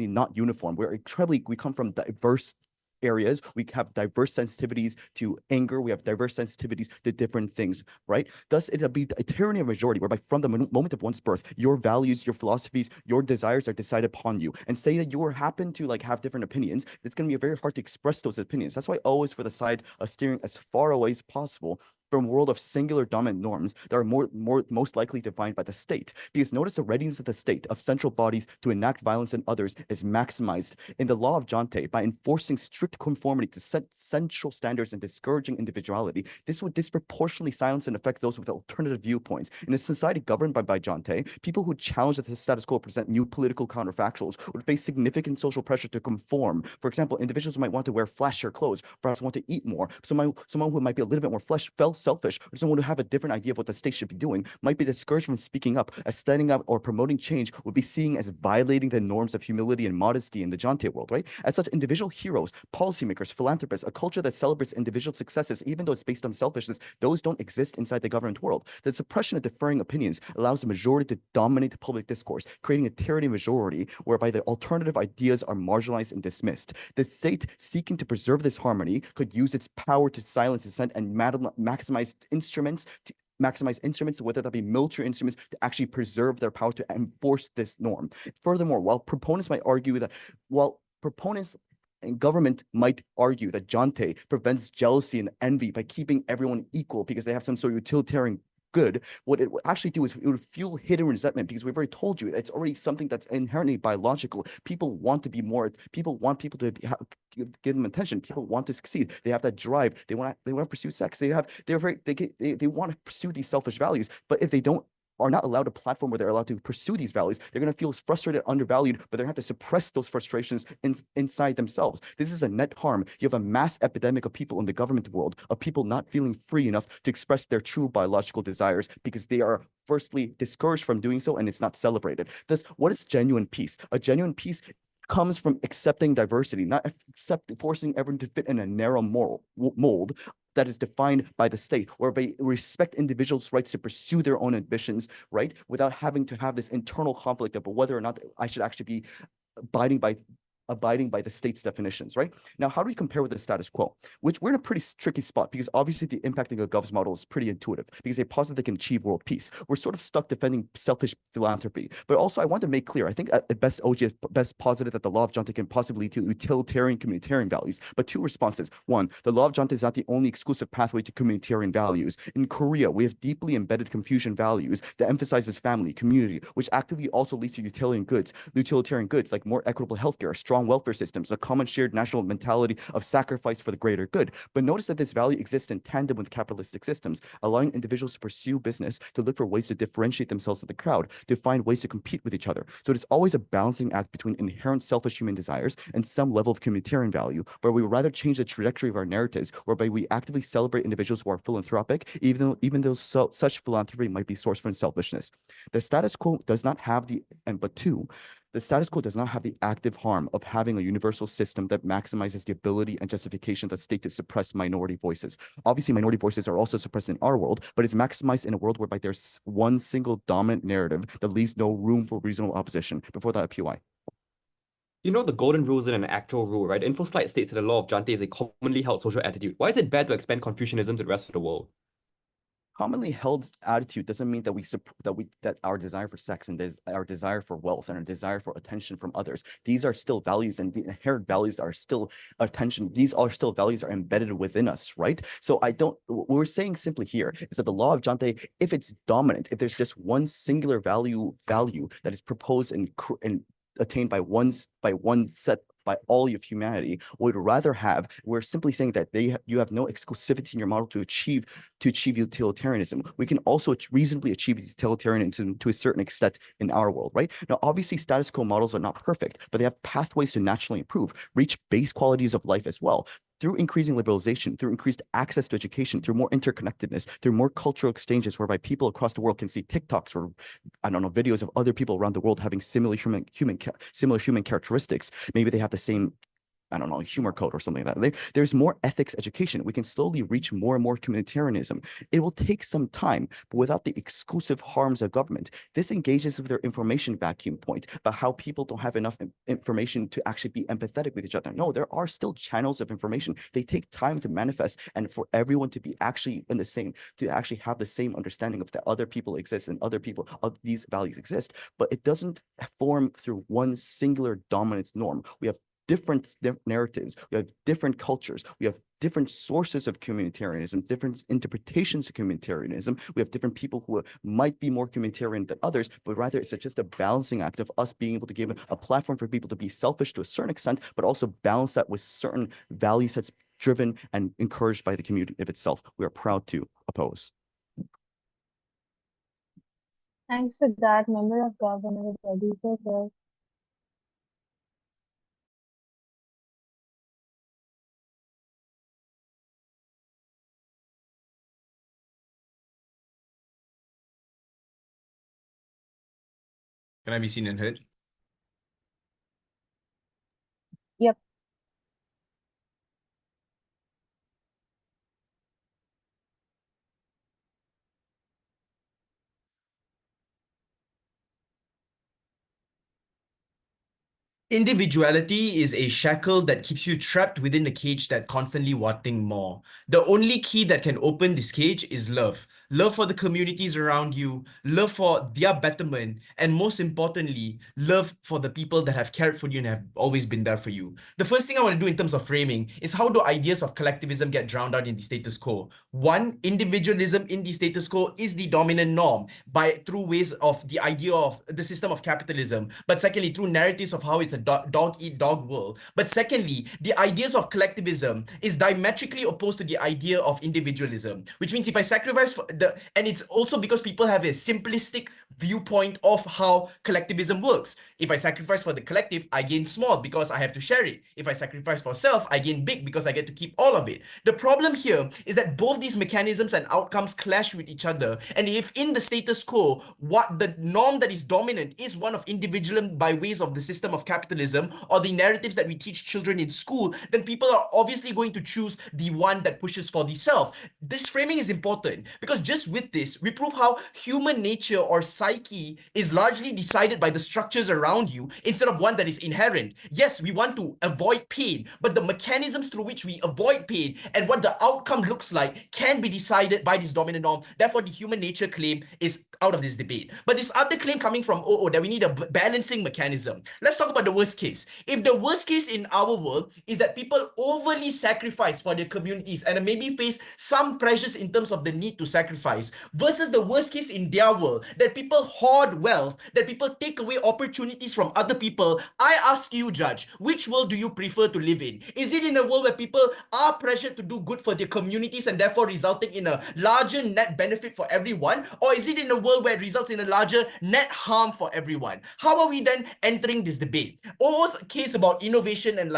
not uniform. We come from diverse areas. We have diverse sensitivities to anger. We have diverse sensitivities to different things, right? Thus, it'll be a tyranny of majority, whereby from the moment of one's birth, your values, your philosophies, your desires are decided upon you. And say that you happen to have different opinions, it's going to be very hard to express those opinions. That's why always for the side of steering as far away as possible from a world of singular dominant norms that are most likely defined by the state. Because notice the readiness of the state of central bodies to enact violence in others is maximized in the law of Jante by enforcing strict conformity to set central standards and discouraging individuality. This would disproportionately silence and affect those with alternative viewpoints. In a society governed by Jante, people who challenge the status quo present new political counterfactuals would face significant social pressure to conform. For example, individuals might want to wear flashier clothes, perhaps want to eat more. Someone who might be a little bit more selfish, or someone who have a different idea of what the state should be doing might be discouraged from speaking up, as standing up or promoting change would be seen as violating the norms of humility and modesty in the Jante world, right? As such, individual heroes, policymakers, philanthropists, a culture that celebrates individual successes, even though it's based on selfishness, those don't exist inside the government world. The suppression of differing opinions allows the majority to dominate the public discourse, creating a tyranny majority whereby the alternative ideas are marginalized and dismissed. The state seeking to preserve this harmony could use its power to silence dissent and maximize instruments, whether that be military instruments, to actually preserve their power to enforce this norm. Furthermore, while proponents and government might argue that Jante prevents jealousy and envy by keeping everyone equal because they have some sort of utilitarian good, what it would actually do is it would fuel hidden resentment, because we've already told you it's already something that's inherently biological. People want to be more, people want people to give them attention. People want to succeed. They have that drive. They want to pursue sex. They want to pursue these selfish values. But if they are not allowed a platform where they're allowed to pursue these values, they're going to feel frustrated, undervalued, but they're going to have to suppress those frustrations inside themselves. This is a net harm. You have a mass epidemic of people in the government world, of people not feeling free enough to express their true biological desires because they are firstly discouraged from doing so, and it's not celebrated. Thus, what is genuine peace? A genuine peace comes from accepting diversity, not forcing everyone to fit in a narrow mold that is defined by the state, whereby respect individuals' rights to pursue their own ambitions, right, without having to have this internal conflict about whether or not I should actually be abiding by abiding by the state's definitions, right? Now, how do we compare with the status quo? Which we're in a pretty tricky spot because obviously the impacting of Gov's model is pretty intuitive because they posit they can achieve world peace. We're sort of stuck defending selfish philanthropy. But also, I want to make clear, I think at best, OG has best posited that the law of Jante can possibly lead to utilitarian communitarian values. But two responses. One, the law of Jante is not the only exclusive pathway to communitarian values. In Korea, we have deeply embedded Confucian values that emphasizes family, community, which actively also leads to utilitarian goods like more equitable healthcare, strong welfare systems, a common shared national mentality of sacrifice for the greater good. But notice that this value exists in tandem with capitalistic systems, allowing individuals to pursue business, to look for ways to differentiate themselves from the crowd, to find ways to compete with each other. So it's always a balancing act between inherent selfish human desires and some level of communitarian value, where we would rather change the trajectory of our narratives, whereby we actively celebrate individuals who are philanthropic, even though such philanthropy might be sourced from selfishness. The status quo does not have the status quo does not have the active harm of having a universal system that maximizes the ability and justification of the state to suppress minority voices. Obviously, minority voices are also suppressed in our world, but it's maximized in a world whereby there's one single dominant narrative that leaves no room for reasonable opposition. Before that, a PY. You know, the golden rule isn't an actual rule, right? The info slide states that the law of Jante is a commonly held social attitude. Why is it bad to expand Confucianism to the rest of the world? Commonly held attitude doesn't mean that our desire for sex and our desire for wealth and our desire for attention from others, these are still values, and the inherent values are still attention. These are still values are embedded within us, right? So what we're saying simply here is that the law of Jante, if it's dominant, if there's just one singular value that is proposed and attained by all of humanity, we're simply saying that you have no exclusivity in your model to achieve utilitarianism. We can also reasonably achieve utilitarianism to a certain extent in our world, right? Now, obviously, status quo models are not perfect, but they have pathways to naturally improve, reach base qualities of life as well, through increasing liberalization, through increased access to education, through more interconnectedness, through more cultural exchanges whereby people across the world can see TikToks or, I don't know, videos of other people around the world having similar human characteristics. Maybe they have the same, I don't know, humor code or something like that. There's more ethics education. We can slowly reach more and more communitarianism. It will take some time, but without the exclusive harms of government. This engages with their information vacuum point about how people don't have enough information to actually be empathetic with each other. No, there are still channels of information. They take time to manifest, and for everyone to be actually to actually have the same understanding of that other people exist and other people of these values exist, but it doesn't form through one singular dominant norm. We have different narratives, we have different cultures, we have different sources of communitarianism, different interpretations of communitarianism. We have different people who might be more communitarian than others, but rather it's just a balancing act of us being able to give a platform for people to be selfish to a certain extent, but also balance that with certain value sets driven and encouraged by the community of itself. We are proud to oppose. Thanks for that, member of government. Ready. Can I be seen and heard? Yep. Individuality is a shackle that keeps you trapped within a cage that's constantly wanting more. The only key that can open this cage is love. Love for the communities around you, love for their betterment, and most importantly, love for the people that have cared for you and have always been there for you. The first thing I want to do in terms of framing is how do ideas of collectivism get drowned out in the status quo? One, individualism in the status quo is the dominant norm through ways of the idea of the system of capitalism, but secondly, through narratives of how it's a dog-eat-dog world. But secondly, the ideas of collectivism is diametrically opposed to the idea of individualism, which means if I sacrifice and it's also because people have a simplistic viewpoint of how collectivism works. If I sacrifice for the collective, I gain small because I have to share it. If I sacrifice for self, I gain big because I get to keep all of it. The problem here is that both these mechanisms and outcomes clash with each other. And if in the status quo, what the norm that is dominant is one of individualism by ways of the system of capitalism, capitalism or the narratives that we teach children in school, then people are obviously going to choose the one that pushes for the self. This framing is important because just with this, we prove how human nature or psyche is largely decided by the structures around you instead of one that is inherent. Yes, we want to avoid pain, but the mechanisms through which we avoid pain and what the outcome looks like can be decided by this dominant norm. Therefore, the human nature claim is out of this debate. But this other claim coming from OO that we need a balancing mechanism. Let's talk about the worst case. If the worst case in our world is that people overly sacrifice for their communities and maybe face some pressures in terms of the need to sacrifice, versus the worst case in their world, that people hoard wealth, that people take away opportunities from other people, I ask you, Judge, which world do you prefer to live in? Is it in a world where people are pressured to do good for their communities and therefore resulting in a larger net benefit for everyone? Or is it in a world where it results in a larger net harm for everyone? How are we then entering this debate? OO's case about innovation and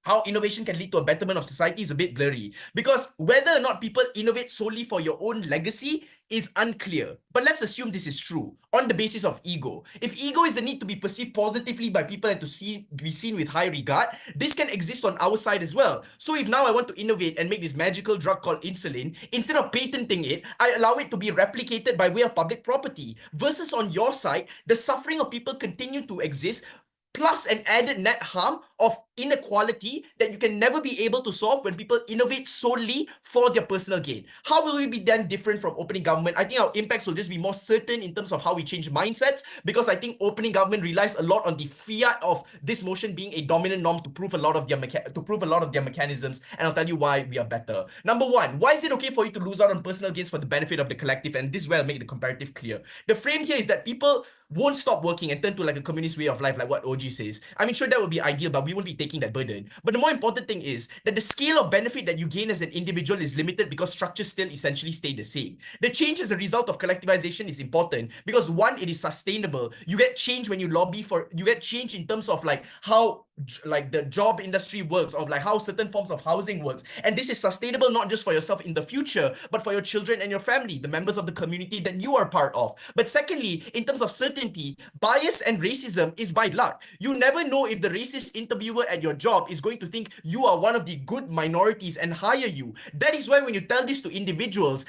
how innovation can lead to a betterment of society is a bit blurry, because whether or not people innovate solely for your own legacy is unclear. But let's assume this is true on the basis of ego. If ego is the need to be perceived positively by people and to be seen with high regard, this can exist on our side as well. So if now I want to innovate and make this magical drug called insulin, instead of patenting it, I allow it to be replicated by way of public property. Versus on your side, the suffering of people continue to exist, plus an added net harm of inequality that you can never be able to solve when people innovate solely for their personal gain. How will we be then different from opening government? I think our impacts will just be more certain in terms of how we change mindsets, because I think opening government relies a lot on the fiat of this motion being a dominant norm to prove a lot of their mechanisms, and I'll tell you why we are better. Number one, why is it okay for you to lose out on personal gains for the benefit of the collective? And this is where I'll make the comparative clear. The frame here is that people won't stop working and turn to like a communist way of life, like what OG says. I mean, sure, that would be ideal, but we won't be taking that burden. But the more important thing is that the scale of benefit that you gain as an individual is limited because structures still essentially stay the same. The change as a result of collectivization is important because one, it is sustainable. You get change when you lobby for, you get change in terms of like how like the job industry works, or like how certain forms of housing works. And this is sustainable not just for yourself in the future, but for your children and your family, the members of the community that you are part of. But secondly, in terms of certainty, bias and racism is by luck. You never know if the racist interviewer at your job is going to think you are one of the good minorities and hire you. That is why when you tell this to individuals,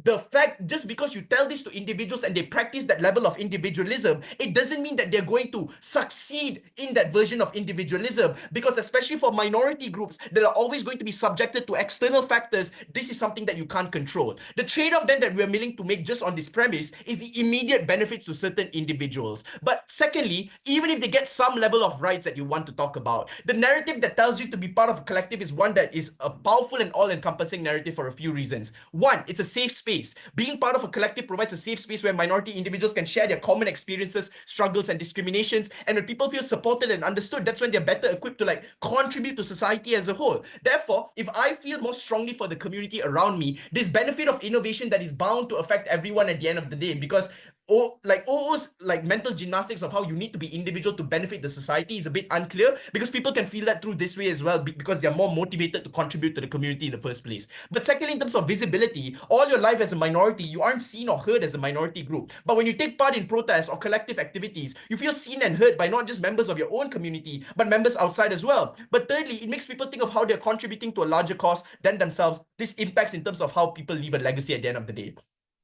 the fact, just because you tell this to individuals and they practice that level of individualism, it doesn't mean that they're going to succeed in that version of individualism, because especially for minority groups that are always going to be subjected to external factors, this is something that you can't control. The trade-off then that we're willing to make just on this premise is the immediate benefits to certain individuals. But secondly, even if they get some level of rights that you want to talk about, the narrative that tells you to be part of a collective is one that is a powerful and all-encompassing narrative for a few reasons. One, it's a safe space. Being part of a collective provides a safe space where minority individuals can share their common experiences, struggles, and discriminations. And when people feel supported and understood, that's when they're better equipped to like contribute to society as a whole. Therefore, if I feel more strongly for the community around me, this benefit of innovation that is bound to affect everyone at the end of the day, because OO's like mental gymnastics of how you need to be individual to benefit the society is a bit unclear, because people can feel that through this way as well, because they're more motivated to contribute to the community in the first place. But secondly, in terms of visibility, all your life as a minority, you aren't seen or heard as a minority group. But when you take part in protests or collective activities, you feel seen and heard by not just members of your own community, but members outside as well. But thirdly, it makes people think of how they're contributing to a larger cause than themselves. This impacts in terms of how people leave a legacy at the end of the day.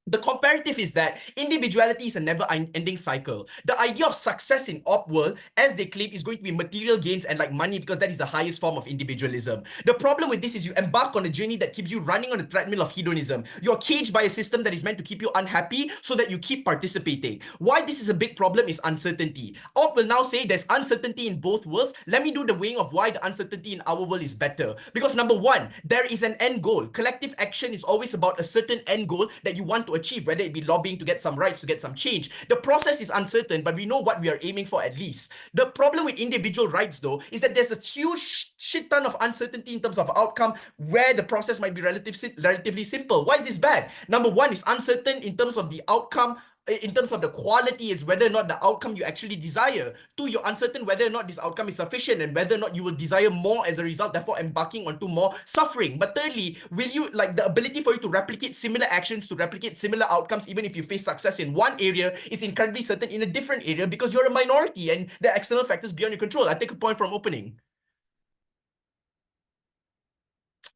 The comparative is that individuality is a never-ending cycle. The idea of success in op world, as they claim, is going to be material gains and like money, because that is the highest form of individualism. The problem with this is you embark on a journey that keeps you running on a treadmill of hedonism. You're caged by a system that is meant to keep you unhappy so that you keep participating. Why this is a big problem is uncertainty. Op will now say there's uncertainty in both worlds. Let me do the weighing of why the uncertainty in our world is better. Because number one, there is an end goal. Collective action is always about a certain end goal that you want to achieve, whether it be lobbying to get some rights, to get some change. The process is uncertain, but we know what we are aiming for at least. The problem with individual rights, though, is that there's a huge shit ton of uncertainty in terms of outcome where the process might be relatively simple. Why is this bad? Number one is uncertain in terms of the outcome in terms of the quality is whether or not the outcome you actually desire. 2, you're uncertain whether or not this outcome is sufficient and whether or not you will desire more as a result, therefore embarking onto more suffering. But thirdly, will you like the ability for you to replicate similar actions, to replicate similar outcomes, even if you face success in one area, is incredibly certain in a different area because you're a minority and there are external factors beyond your control. I take a point from opening.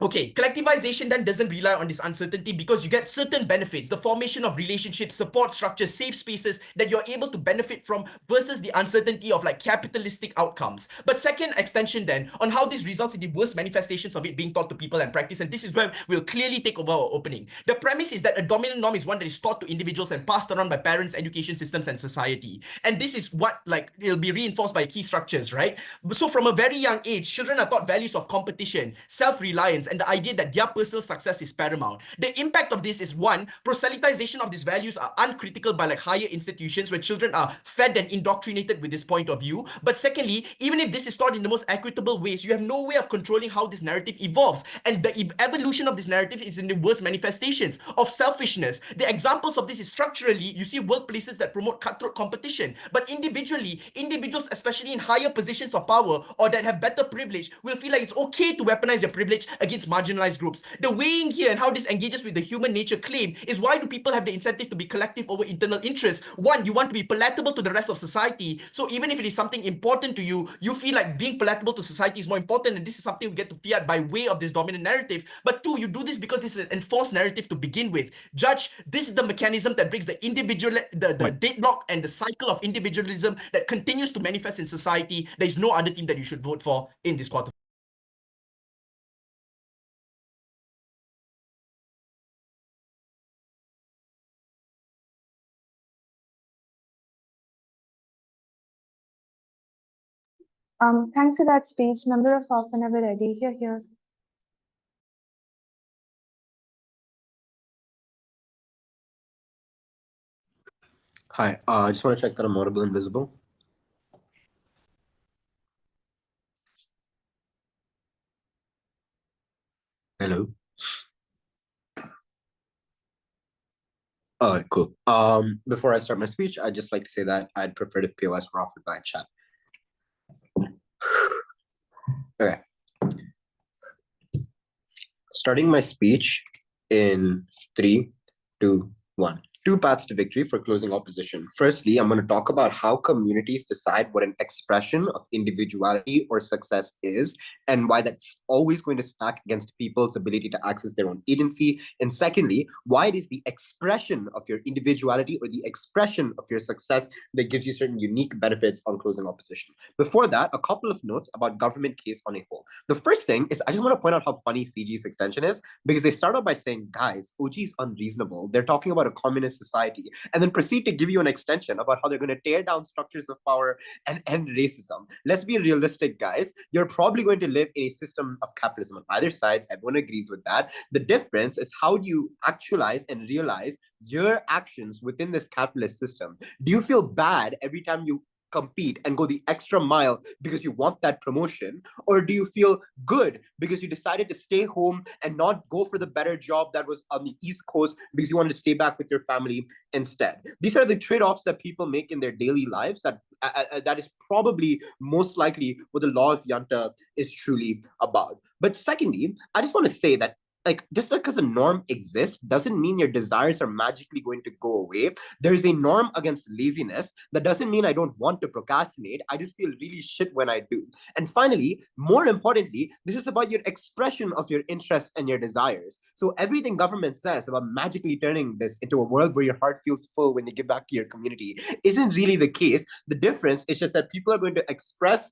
Okay, collectivization then doesn't rely on this uncertainty because you get certain benefits, the formation of relationships, support structures, safe spaces that you're able to benefit from versus the uncertainty of like capitalistic outcomes. But second extension then on how this results in the worst manifestations of it being taught to people and practice, and this is where we'll clearly take over our opening. The premise is that a dominant norm is one that is taught to individuals and passed around by parents, education systems, and society. And this is what like it'll be reinforced by key structures, right? So from a very young age, children are taught values of competition, self-reliance, and the idea that their personal success is paramount. The impact of this is 1, proselytization of these values are uncritical by like higher institutions where children are fed and indoctrinated with this point of view. But secondly, even if this is taught in the most equitable ways, you have no way of controlling how this narrative evolves. And the evolution of this narrative is in the worst manifestations of selfishness. The examples of this is structurally, you see workplaces that promote cutthroat competition, but individually, individuals, especially in higher positions of power or that have better privilege, will feel like it's okay to weaponize their privilege against marginalized groups. The weighing here and how this engages with the human nature claim is why do people have the incentive to be collective over internal interests? 1, you want to be palatable to the rest of society. So even if it is something important to you, you feel like being palatable to society is more important, and this is something we get to fiat by way of this dominant narrative. But 2, you do this because this is an enforced narrative to begin with. Judge, this is the mechanism that breaks the individual, the deadlock and the cycle of individualism that continues to manifest in society. There is no other team that you should vote for in this quarter. Thanks for that speech. Member of ALP whenever ready. Here. Hi, I just want to check that I'm audible and visible. Hello. All right, cool. Before I start my speech, I'd just like to say that I'd prefer if POS were offered by chat. Okay. Starting my speech in 3, 2, 1. 2 paths to victory for closing opposition. Firstly, I'm going to talk about how communities decide what an expression of individuality or success is, and why that's always going to stack against people's ability to access their own agency. And secondly, why it is the expression of your individuality or the expression of your success that gives you certain unique benefits on closing opposition. Before that, a couple of notes about government case on a whole. The first thing is I just want to point out how funny CG's extension is, because they start out by saying, guys, OG is unreasonable. They're talking about a communist society, and then proceed to give you an extension about how they're going to tear down structures of power and end racism. Let's be realistic, guys. You're probably going to live in a system of capitalism on either sides. Everyone agrees with that. The difference is how do you actualize and realize your actions within this capitalist system? Do you feel bad every time you compete and go the extra mile because you want that promotion? Or do you feel good because you decided to stay home and not go for the better job that was on the East Coast because you wanted to stay back with your family instead? These are the trade-offs that people make in their daily lives that is probably most likely what the Law of Jante is truly about. But secondly, I just want to say that just because a norm exists doesn't mean your desires are magically going to go away. There is a norm against laziness. That doesn't mean I don't want to procrastinate. I just feel really shit when I do. And finally, more importantly, this is about your expression of your interests and your desires. So everything government says about magically turning this into a world where your heart feels full when you give back to your community isn't really the case. The difference is just that people are going to express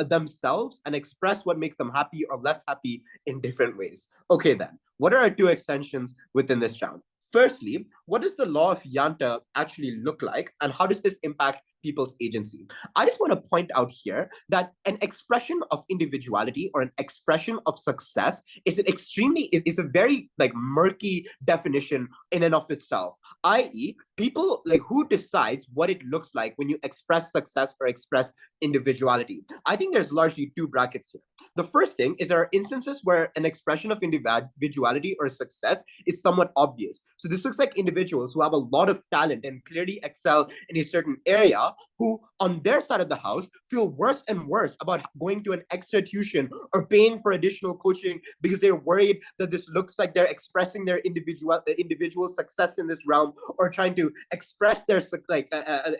themselves and express what makes them happy or less happy in different ways. Okay, then. What are our 2 extensions within this round? Firstly, what does the Law of Jante actually look like, and how does this impact people's agency? I just want to point out here that an expression of individuality or an expression of success is a very murky definition in and of itself. I.e., people who decides what it looks like when you express success or express individuality. I think there's largely 2 brackets here. The first thing is there are instances where an expression of individuality or success is somewhat obvious. So this looks like individuality individuals who have a lot of talent and clearly excel in a certain area, who on their side of the house feel worse and worse about going to an extra tuition or paying for additional coaching because they're worried that this looks like they're expressing their individual success in this realm, or trying to express their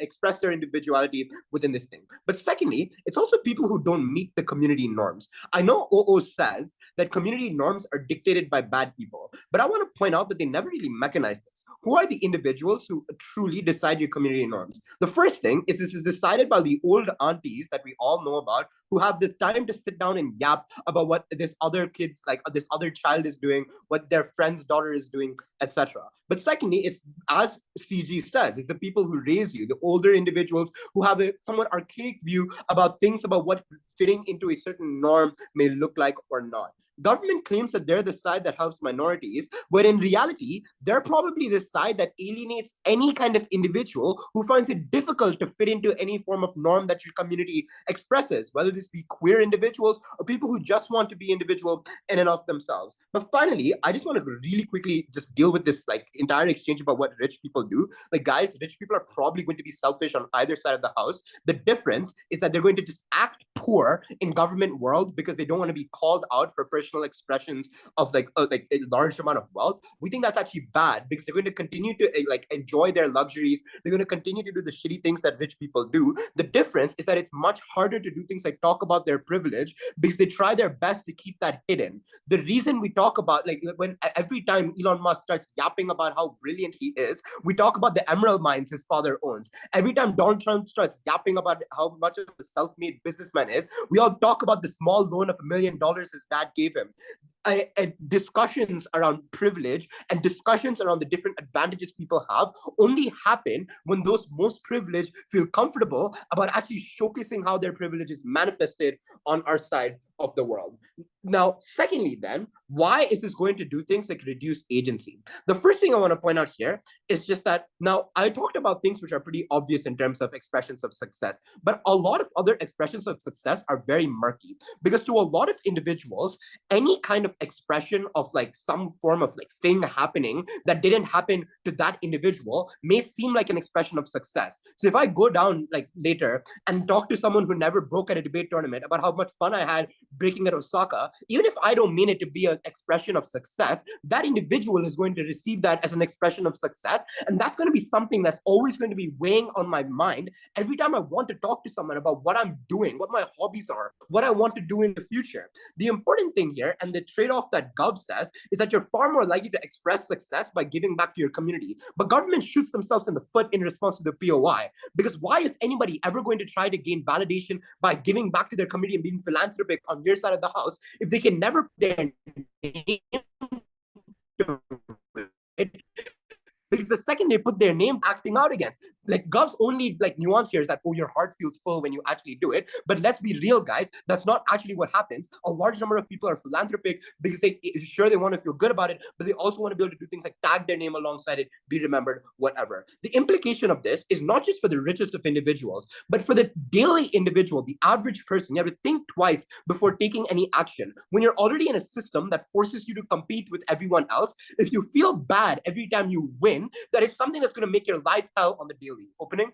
express their individuality within this thing. But secondly, it's also people who don't meet the community norms. I know OO says that community norms are dictated by bad people, but I want to point out that they never really mechanize this. Who are the individuals who truly decide your community norms? The first thing is this is decided by the old aunties that we all know about, who have the time to sit down and yap about what this other kids, like this other child is doing, what their friend's daughter is doing, etc. But secondly, it's, as CG says, it's the people who raise you, the older individuals who have a somewhat archaic view about things, about what fitting into a certain norm may look like or not. Government claims that they're the side that helps minorities, but in reality, they're probably the side that alienates any kind of individual who finds it difficult to fit into any form of norm that your community expresses, whether this be queer individuals or people who just want to be individual in and of themselves. But finally, I just want to really quickly just deal with this like entire exchange about what rich people do. Like, guys, rich people are probably going to be selfish on either side of the house. The difference is that they're going to just act poor in government world because they don't want to be called out for personal expressions of like a large amount of wealth. We think that's actually bad because they're going to continue to like enjoy their luxuries. They're going to continue to do the shitty things that rich people do. The difference is that it's much harder to do things like talk about their privilege because they try their best to keep that hidden. The reason we talk about, like, when every time Elon Musk starts yapping about how brilliant he is, we talk about the emerald mines his father owns. Every time Donald Trump starts yapping about how much of a self-made businessman is, we all talk about the small loan of $1 million his dad gave him. Discussions around privilege and discussions around the different advantages people have only happen when those most privileged feel comfortable about actually showcasing how their privilege is manifested on our side of the world. Now, secondly, then, why is this going to do things like reduce agency? The first thing I want to point out here is just that now I talked about things which are pretty obvious in terms of expressions of success, but a lot of other expressions of success are very murky because to a lot of individuals, any kind of expression of like some form of like thing happening that didn't happen to that individual may seem like an expression of success. So if I go down like later and talk to someone who never broke at a debate tournament about how much fun I had breaking at Osaka, even if I don't mean it to be an expression of success, that individual is going to receive that as an expression of success. And that's going to be something that's always going to be weighing on my mind every time I want to talk to someone about what I'm doing, what my hobbies are, what I want to do in the future. The important thing here, and the trade-off that Gov says, is that you're far more likely to express success by giving back to your community. But government shoots themselves in the foot in response to the POI, because why is anybody ever going to try to gain validation by giving back to their community and being philanthropic on your side of the house if they can never put their name to it? Because the second they put their name, acting out against, like Gov's only like nuance here is that, oh, your heart feels full when you actually do it. But let's be real, guys, that's not actually what happens. A large number of people are philanthropic because they want to feel good about it, but they also want to be able to do things like tag their name alongside it, be remembered, whatever. The implication of this is not just for the richest of individuals, but for the daily individual, the average person. You have to think twice before taking any action. When you're already in a system that forces you to compete with everyone else, if you feel bad every time you win, that is something that's going to make your life hell on the daily. Opening?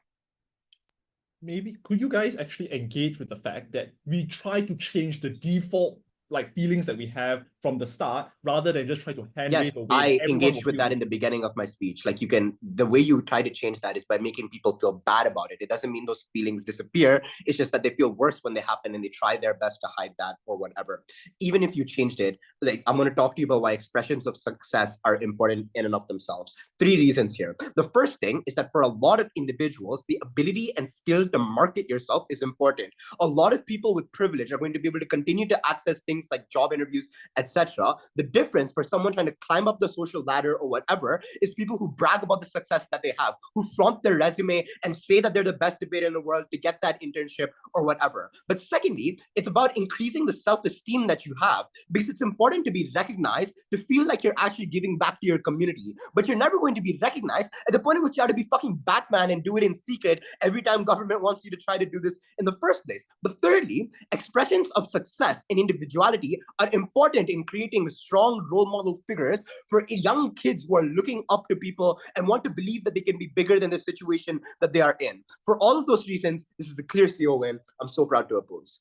Maybe could you guys actually engage with the fact that we try to change the default like feelings that we have from the start rather than just try to hand wave away? I engaged with that in the beginning of my speech. Like, the way you try to change that is by making people feel bad about it. It doesn't mean those feelings disappear. It's just that they feel worse when they happen and they try their best to hide that or whatever. Even if you changed it, like, I'm going to talk to you about why expressions of success are important in and of themselves. 3 reasons here. The first thing is that for a lot of individuals, the ability and skill to market yourself is important. A lot of people with privilege are going to be able to continue to access things like job interviews, etc. The difference for someone trying to climb up the social ladder or whatever is people who brag about the success that they have, who flaunt their resume and say that they're the best debater in the world to get that internship or whatever. But secondly, it's about increasing the self-esteem that you have, because it's important to be recognized, to feel like you're actually giving back to your community. But you're never going to be recognized at the point at which you have to be fucking Batman and do it in secret every time government wants you to try to do this in the first place. But thirdly, expressions of success and individuality are important in in creating strong role model figures for young kids who are looking up to people and want to believe that they can be bigger than the situation that they are in. For all of those reasons, this is a clear CO win. I'm so proud to oppose.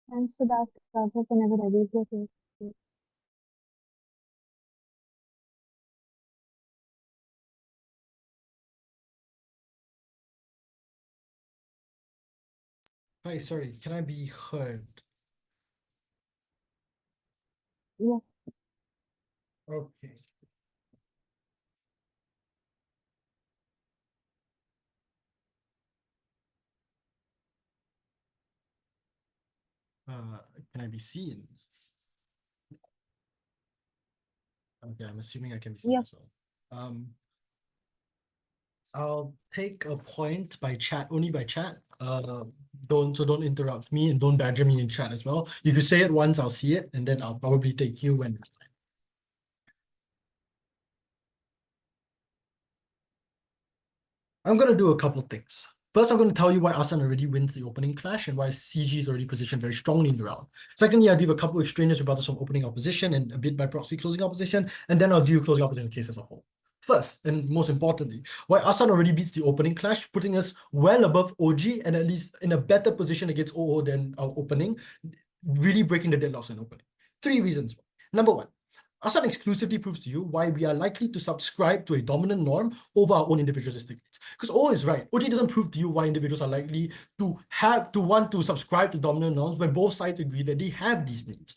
Thanks for that, Rajat, whenever ready. Okay. Hi, sorry, can I be heard? Yeah. Okay. Can I be seen? Okay, I'm assuming I can be seen Yeah. as well. I'll take a point by chat, only by chat. Don't interrupt me and don't badger me in chat as well. If you say it once, I'll see it, and then I'll probably take you when it's time. I'm gonna do a couple things. First, I'm going to tell you why Asan already wins the opening clash and why CG is already positioned very strongly in the round. Secondly, I'll give a couple extraneous rebuttals from opening opposition and a bit by proxy closing opposition, and then I'll view closing opposition case as a whole. First, and most importantly, why Asan already beats the opening clash, putting us well above OG and at least in a better position against OO than our opening, really breaking the deadlocks in opening. 3 reasons. Number 1, Asan exclusively proves to you why we are likely to subscribe to a dominant norm over our own individualistic needs. Because O is right. OG doesn't prove to you why individuals are likely to want to subscribe to dominant norms when both sides agree that they have these needs.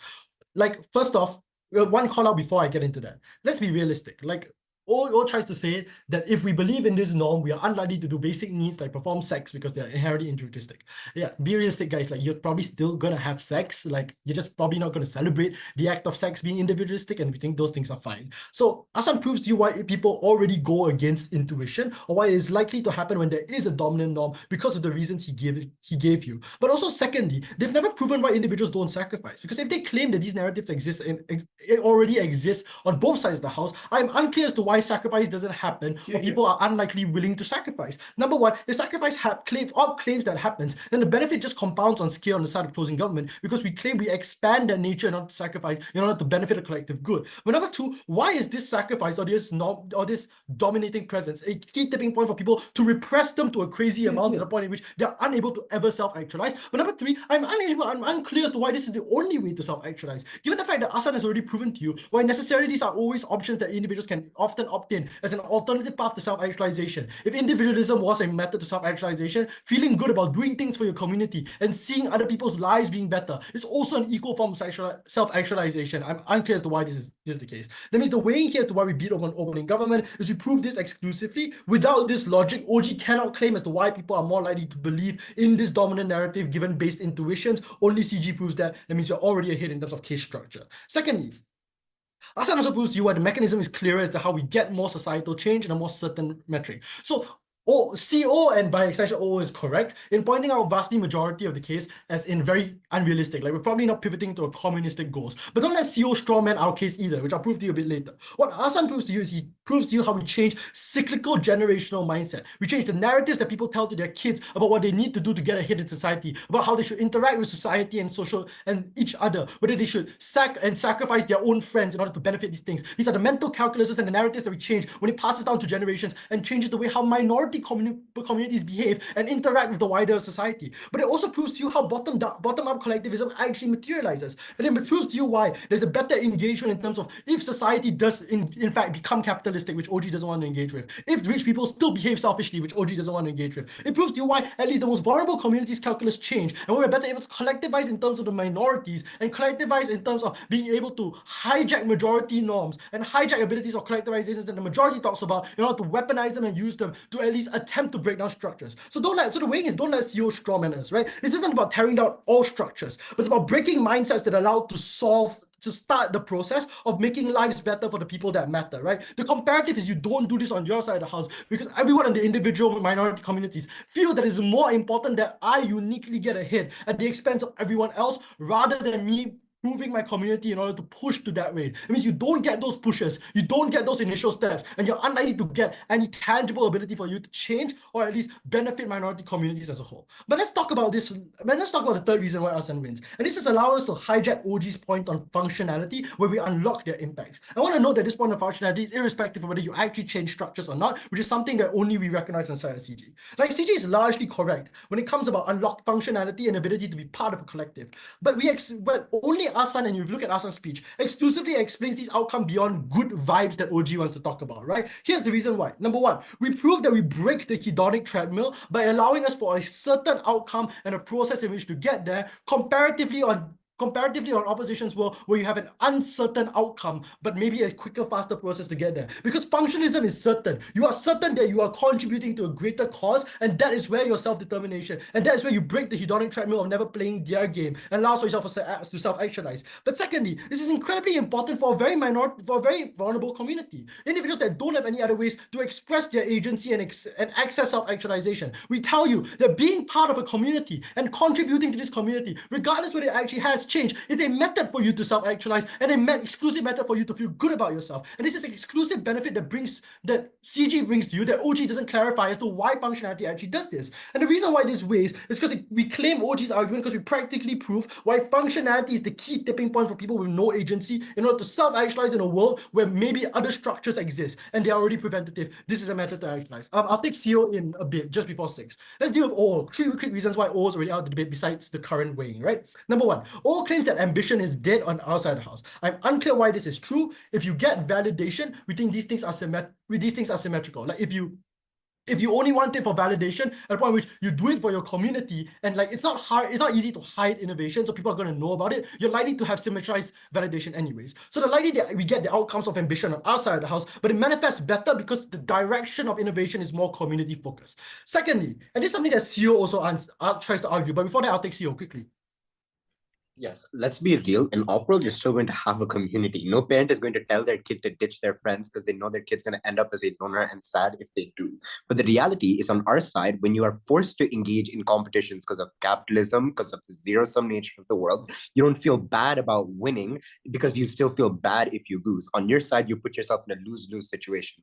Like, first off, one call out before I get into that. Let's be realistic. Like, O tries to say that if we believe in this norm, we are unlikely to do basic needs like perform sex because they're inherently individualistic. Yeah, be realistic, guys. Like, you're probably still gonna have sex. Like, you're just probably not gonna celebrate the act of sex being individualistic, and we think those things are fine. So Asan proves to you why people already go against intuition, or why it is likely to happen when there is a dominant norm because of the reasons he gave you. But also, secondly, they've never proven why individuals don't sacrifice. Because if they claim that these narratives exist and it already exists on both sides of the house, I'm unclear as to why sacrifice doesn't happen or people are unlikely willing to sacrifice. Number 1, the sacrifice claims that happens, then the benefit just compounds on scale on the side of closing government because we claim we expand that nature in order to sacrifice in order to benefit the collective good. But number 2, why is this sacrifice or this dominating presence a key tipping point for people to repress them to a crazy amount to the point in which they're unable to ever self-actualize? But number 3, I'm unclear as to why this is the only way to self-actualize. Given the fact that Asan has already proven to you why necessarily these are always options that individuals can often opt in as an alternative path to self-actualization. If individualism was a method to self-actualization, feeling good about doing things for your community and seeing other people's lives being better is also an equal form of self-actualization. I'm unclear as to why this is the case. That means the way here to why we beat opening government is we prove this exclusively. Without this logic, OG cannot claim as to why people are more likely to believe in this dominant narrative given based intuitions. Only CG proves that. That means you're already ahead in terms of case structure. Secondly, Asan also proves to you why the mechanism is clearer as to how we get more societal change in a more certain metric. So CO and by extension O is correct in pointing out vastly majority of the case as in very unrealistic. Like, we're probably not pivoting to a communistic goals. But don't let CO strawman our case either, which I'll prove to you a bit later. What Asan proves to you is he proves to you how we change cyclical generational mindset. We change the narratives that people tell to their kids about what they need to do to get ahead in society, about how they should interact with society and social and each other, whether they should sacrifice their own friends in order to benefit these things. These are the mental calculuses and the narratives that we change when it passes down to generations and changes the way how minority communities behave and interact with the wider society. But it also proves to you how bottom-up collectivism actually materializes. And it proves to you why there's a better engagement in terms of if society does in fact become capitalistic, which OG doesn't want to engage with, if rich people still behave selfishly, which OG doesn't want to engage with. It proves to you why at least the most vulnerable communities calculus change, and we're better able to collectivize in terms of the minorities and collectivize in terms of being able to hijack majority norms and hijack abilities of collectivizations that the majority talks about in order to weaponize them and use them to at least attempt to break down structures. So the weighing is don't let CEO strawman us, right? This isn't about tearing down all structures, but it's about breaking mindsets that allow to start the process of making lives better for the people that matter, right? The comparative is you don't do this on your side of the house because everyone in the individual minority communities feel that it's more important that I uniquely get ahead at the expense of everyone else rather than me improving my community in order to push to that rate. It means you don't get those pushes, you don't get those initial steps, and you're unlikely to get any tangible ability for you to change or at least benefit minority communities as a whole. But let's talk about this. Let's talk about the third reason why Asan wins. And this has allowed us to hijack OG's point on functionality, where we unlock their impacts. I want to note that this point of functionality is irrespective of whether you actually change structures or not, which is something that only we recognize inside of CG. Like, CG is largely correct when it comes about unlocked functionality and ability to be part of a collective. But only Asan, and you look at Asan's speech, exclusively explains these outcomes beyond good vibes that OG wants to talk about, right? Here's the reason why. Number one, we prove that we break the hedonic treadmill by allowing us for a certain outcome and a process in which to get there comparatively on opposition's world, where you have an uncertain outcome, but maybe a quicker, faster process to get there. Because functionalism is certain. You are certain that you are contributing to a greater cause, and that is where your self-determination, and that is where you break the hedonic treadmill of never playing their game and allows yourself to self-actualize. But secondly, this is incredibly important for a very vulnerable community. Individuals that don't have any other ways to express their agency and access self-actualization. We tell you that being part of a community and contributing to this community, regardless whether it actually has change, is a method for you to self-actualize and an exclusive method for you to feel good about yourself. And this is an exclusive benefit that CG brings to you that OG doesn't clarify as to why functionality actually does this. And the reason why this weighs is because we claim OG's argument because we practically prove why functionality is the key tipping point for people with no agency in order to self-actualize in a world where maybe other structures exist and they are already preventative. This is a method to actualize. I'll take CO in a bit, just before 6. Let's deal with O. 3 quick reasons why O is already out of the debate besides the current weighing, right? Number one, O claims that ambition is dead on our side of the house. I'm unclear why this is true. If you get validation, we think these things are symmetrical. Like if you only want it for validation, at the point in which you do it for your community, and like it's not easy to hide innovation, so people are going to know about it, you're likely to have symmetrized validation anyways. So the likely that we get the outcomes of ambition on our side of the house, but it manifests better because the direction of innovation is more community focused. Secondly, and this is something that CEO also tries to argue, but before that, I'll take CEO quickly. Yes, let's be real. In Operable, you're still going to have a community. No parent is going to tell their kid to ditch their friends because they know their kid's going to end up as a loner and sad if they do. But the reality is, on our side, when you are forced to engage in competitions because of capitalism, because of the zero-sum nature of the world, you don't feel bad about winning because you still feel bad if you lose. On your side, you put yourself in a lose-lose situation.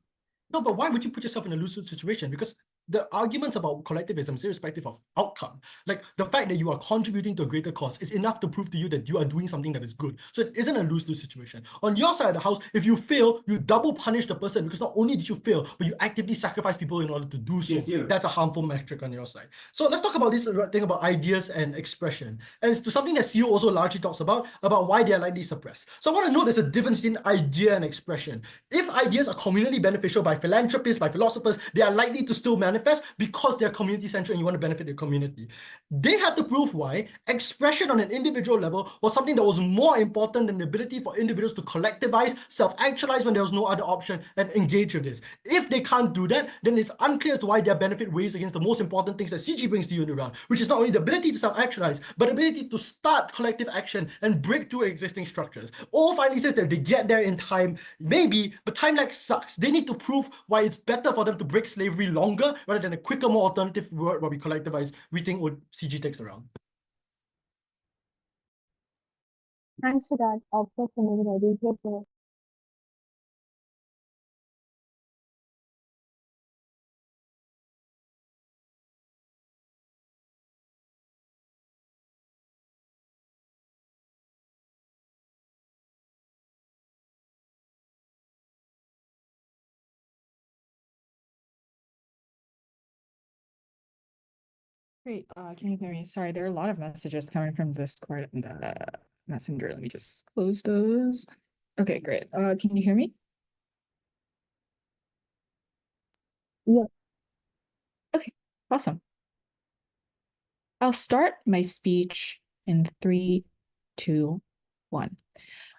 No, but why would you put yourself in a lose-lose situation? Because the arguments about collectivism is irrespective of outcome. Like the fact that you are contributing to a greater cause is enough to prove to you that you are doing something that is good. So it isn't a lose-lose situation. On your side of the house, if you fail, you double punish the person because not only did you fail, but you actively sacrifice people in order to do so. Yes. That's a harmful metric on your side. So let's talk about this thing about ideas and expression. And it's to something that CEO also largely talks about why they are likely suppressed. So I want to know there's a difference between idea and expression. If ideas are communally beneficial by philanthropists, by philosophers, they are likely to still manifest because they're community-centric and you want to benefit the community. They had to prove why expression on an individual level was something that was more important than the ability for individuals to collectivize, self-actualize when there was no other option, and engage with this. If they can't do that, then it's unclear as to why their benefit weighs against the most important things that CG brings to you in the round, which is not only the ability to self-actualize, but the ability to start collective action and break through existing structures. All finally says that they get there in time, maybe, but time lag sucks. They need to prove why it's better for them to break slavery longer rather than a quicker, more alternative word where we collectivize. We think CG takes around. Thanks for that. Opera familiarity. Great. Can you hear me? Sorry, there are a lot of messages coming from Discord and Messenger. Let me just close those. Okay, great. Can you hear me? Yeah. Okay, awesome. I'll start my speech in 3, 2, 1.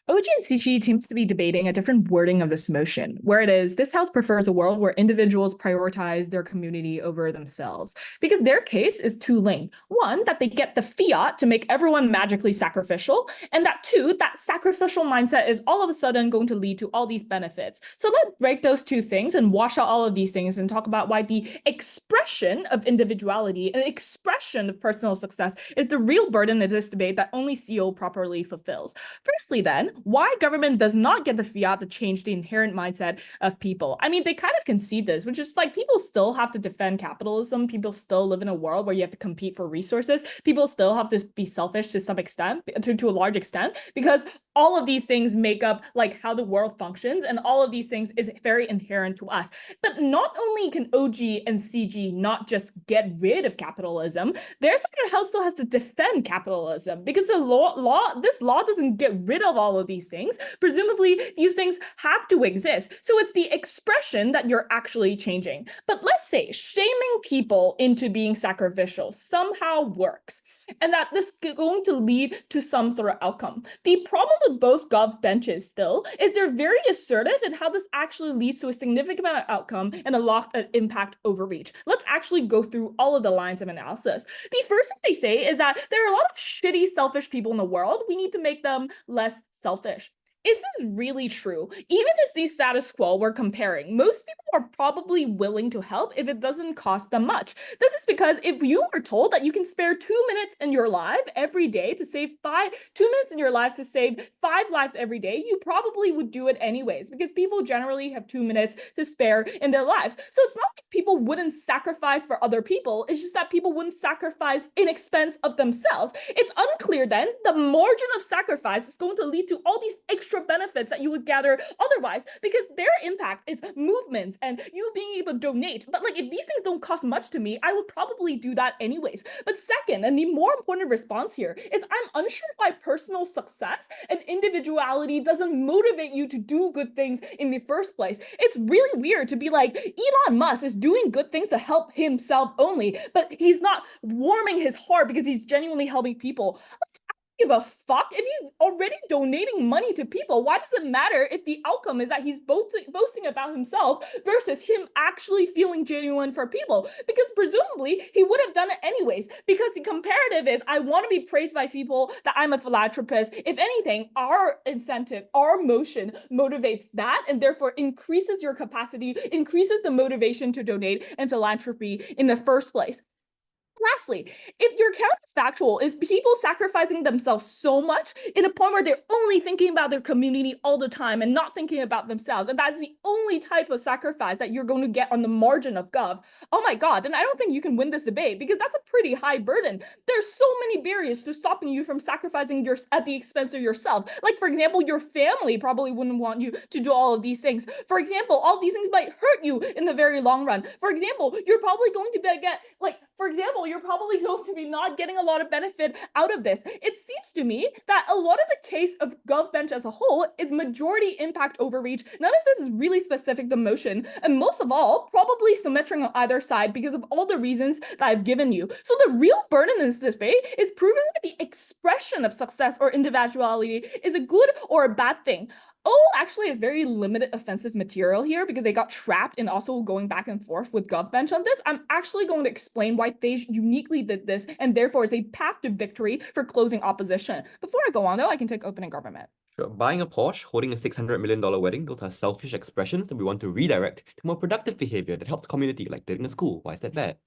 OG and CG seems to be debating a different wording of this motion, where it is, this house prefers a world where individuals prioritize their community over themselves. Because their case is two-linked. One, that they get the fiat to make everyone magically sacrificial, and that two, that sacrificial mindset is all of a sudden going to lead to all these benefits. So let's break those two things and wash out all of these things and talk about why the expression of individuality and expression of personal success is the real burden of this debate that only CO properly fulfills. Firstly, then, why government does not get the fiat to change the inherent mindset of people. I mean, they kind of concede this, which is like people still have to defend capitalism. People still live in a world where you have to compete for resources. People still have to be selfish to some extent, to a large extent, because all of these things make up like how the world functions, and all of these things is very inherent to us. But not only can OG and CG not just get rid of capitalism, their side of the house still has to defend capitalism, because this law doesn't get rid of all of these things. Presumably, these things have to exist. So it's the expression that you're actually changing. But let's say shaming people into being sacrificial somehow works, and that this is going to lead to some sort of outcome. The problem with both gov benches still is they're very assertive in how this actually leads to a significant amount of outcome and a lot of impact overreach. Let's actually go through all of the lines of analysis. The first thing they say is that there are a lot of shitty, selfish people in the world. We need to make them less selfish. Is this really true? Even as the status quo we're comparing, most people are probably willing to help if it doesn't cost them much. This is because if you were told that you can spare 2 minutes in your life every day to save 2 minutes in your lives to save 5 lives every day, you probably would do it anyways, because people generally have 2 minutes to spare in their lives. So it's not like people wouldn't sacrifice for other people, it's just that people wouldn't sacrifice in expense of themselves. It's unclear then the margin of sacrifice is going to lead to all these extra benefits that you would gather otherwise, because their impact is movements and you being able to donate. But like, if these things don't cost much to me, I would probably do that anyways. But second, and the more important response here, is I'm unsure why personal success and individuality doesn't motivate you to do good things in the first place. It's really weird to be like, Elon Musk is doing good things to help himself only, but he's not warming his heart because he's genuinely helping people. Give a fuck if he's already donating money to people. Why does it matter if the outcome is that he's boasting about himself versus him actually feeling genuine for people? Because presumably he would have done it anyways, because the comparative is, I want to be praised by people that I'm a philanthropist. If anything, our incentive, our motion motivates that, and therefore increases your capacity, increases the motivation to donate and philanthropy in the first place. Lastly, if your counterfactual is people sacrificing themselves so much in a point where they're only thinking about their community all the time and not thinking about themselves, and that's the only type of sacrifice that you're going to get on the margin of gov, oh my God, then I don't think you can win this debate, because that's a pretty high burden. There's so many barriers to stopping you from sacrificing at the expense of yourself. Like, for example, your family probably wouldn't want you to do all of these things. For example, all these things might hurt you in the very long run. For example, you're probably going to you're probably going to be not getting a lot of benefit out of this. It seems to me that a lot of the case of GovBench as a whole is majority impact overreach. None of this is really specific to motion, and most of all, probably symmetric on either side because of all the reasons that I've given you. So the real burden in this debate is proving that the expression of success or individuality is a good or a bad thing. Actually has very limited offensive material here because they got trapped in also going back and forth with GovBench on this. I'm actually going to explain why they uniquely did this and therefore is a path to victory for closing opposition. Before I go on though, I can take opening government. Sure. Buying a Porsche, holding a $600 million wedding, those are selfish expressions that we want to redirect to more productive behavior that helps community, like building a school. Why is that bad?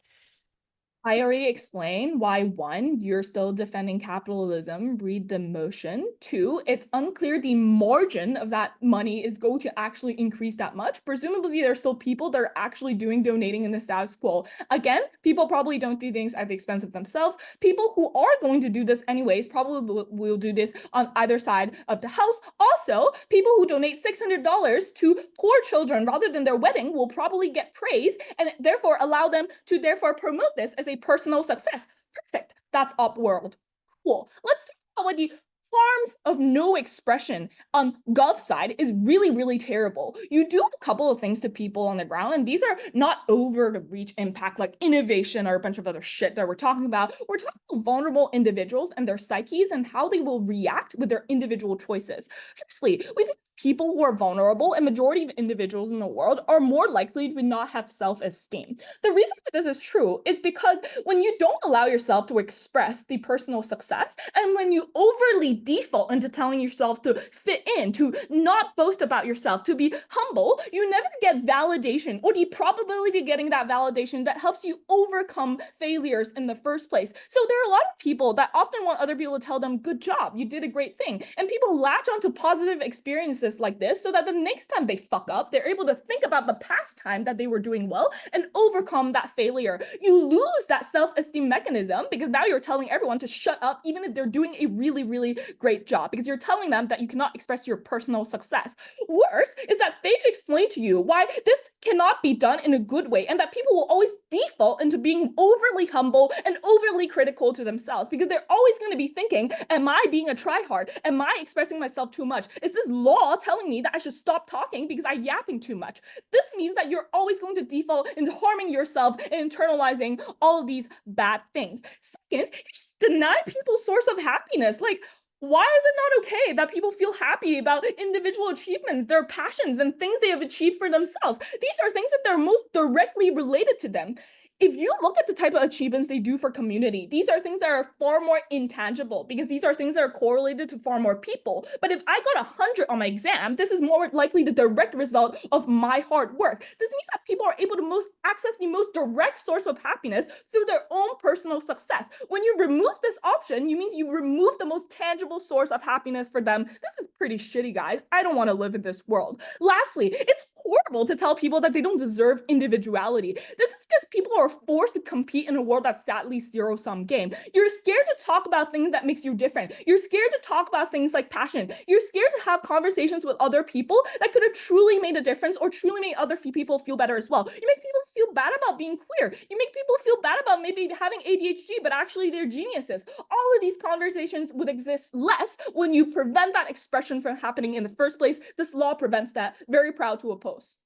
I already explained why 1, you're still defending capitalism, read the motion. 2, it's unclear the margin of that money is going to actually increase that much. Presumably there's still people that are actually donating in the status quo. Again, people probably don't do things at the expense of themselves. People who are going to do this anyways probably will do this on either side of the house. Also, people who donate $600 to poor children rather than their wedding will probably get praise and therefore allow them to therefore promote this as a personal success. Perfect. That's op world. Cool. Let's talk about what the harms of no expression on gov side is really, really terrible. You do a couple of things to people on the ground, and these are not over to reach impact like innovation or a bunch of other shit that we're talking about. We're talking about vulnerable individuals and their psyches and how they will react with their individual choices. Firstly, we think people who are vulnerable, and majority of individuals in the world, are more likely to not have self-esteem. The reason that this is true is because when you don't allow yourself to express the personal success, and when you overly default into telling yourself to fit in, to not boast about yourself, to be humble, you never get validation or the probability of getting that validation that helps you overcome failures in the first place. So there are a lot of people that often want other people to tell them, good job, you did a great thing. And people latch onto positive experiences like this so that the next time they fuck up, they're able to think about the past time that they were doing well and overcome that failure. You lose that self-esteem mechanism because now you're telling everyone to shut up even if they're doing a really, really great job, because you're telling them that you cannot express your personal success. Worse is that they explain to you why this cannot be done in a good way, and that people will always default into being overly humble and overly critical to themselves, because they're always going to be thinking, am I being a tryhard? Am I expressing myself too much? Is this law telling me that I should stop talking because I'm yapping too much? This means that you're always going to default into harming yourself and internalizing all of these bad things. Second, you just deny people's source of happiness. Like, why is it not okay that people feel happy about individual achievements, their passions, and things they have achieved for themselves? These are things that they're most directly related to them. If you look at the type of achievements they do for community, these are things that are far more intangible because these are things that are correlated to far more people. But if I got 100 on my exam, this is more likely the direct result of my hard work. This means that people are able to access the most direct source of happiness through their own personal success. When you remove this option, you mean you remove the most tangible source of happiness for them. This is pretty shitty, guys. I don't want to live in this world. Lastly, it's horrible to tell people that they don't deserve individuality. This is because people are forced to compete in a world that's sadly zero-sum game. You're scared to talk about things that makes you different. You're scared to talk about things like passion. You're scared to have conversations with other people that could have truly made a difference or truly made other people feel better as well. You make people feel bad about being queer. You make people feel bad about maybe having ADHD, but actually they're geniuses. All of these conversations would exist less when you prevent that expression from happening in the first place. This law prevents that. Very proud to oppose.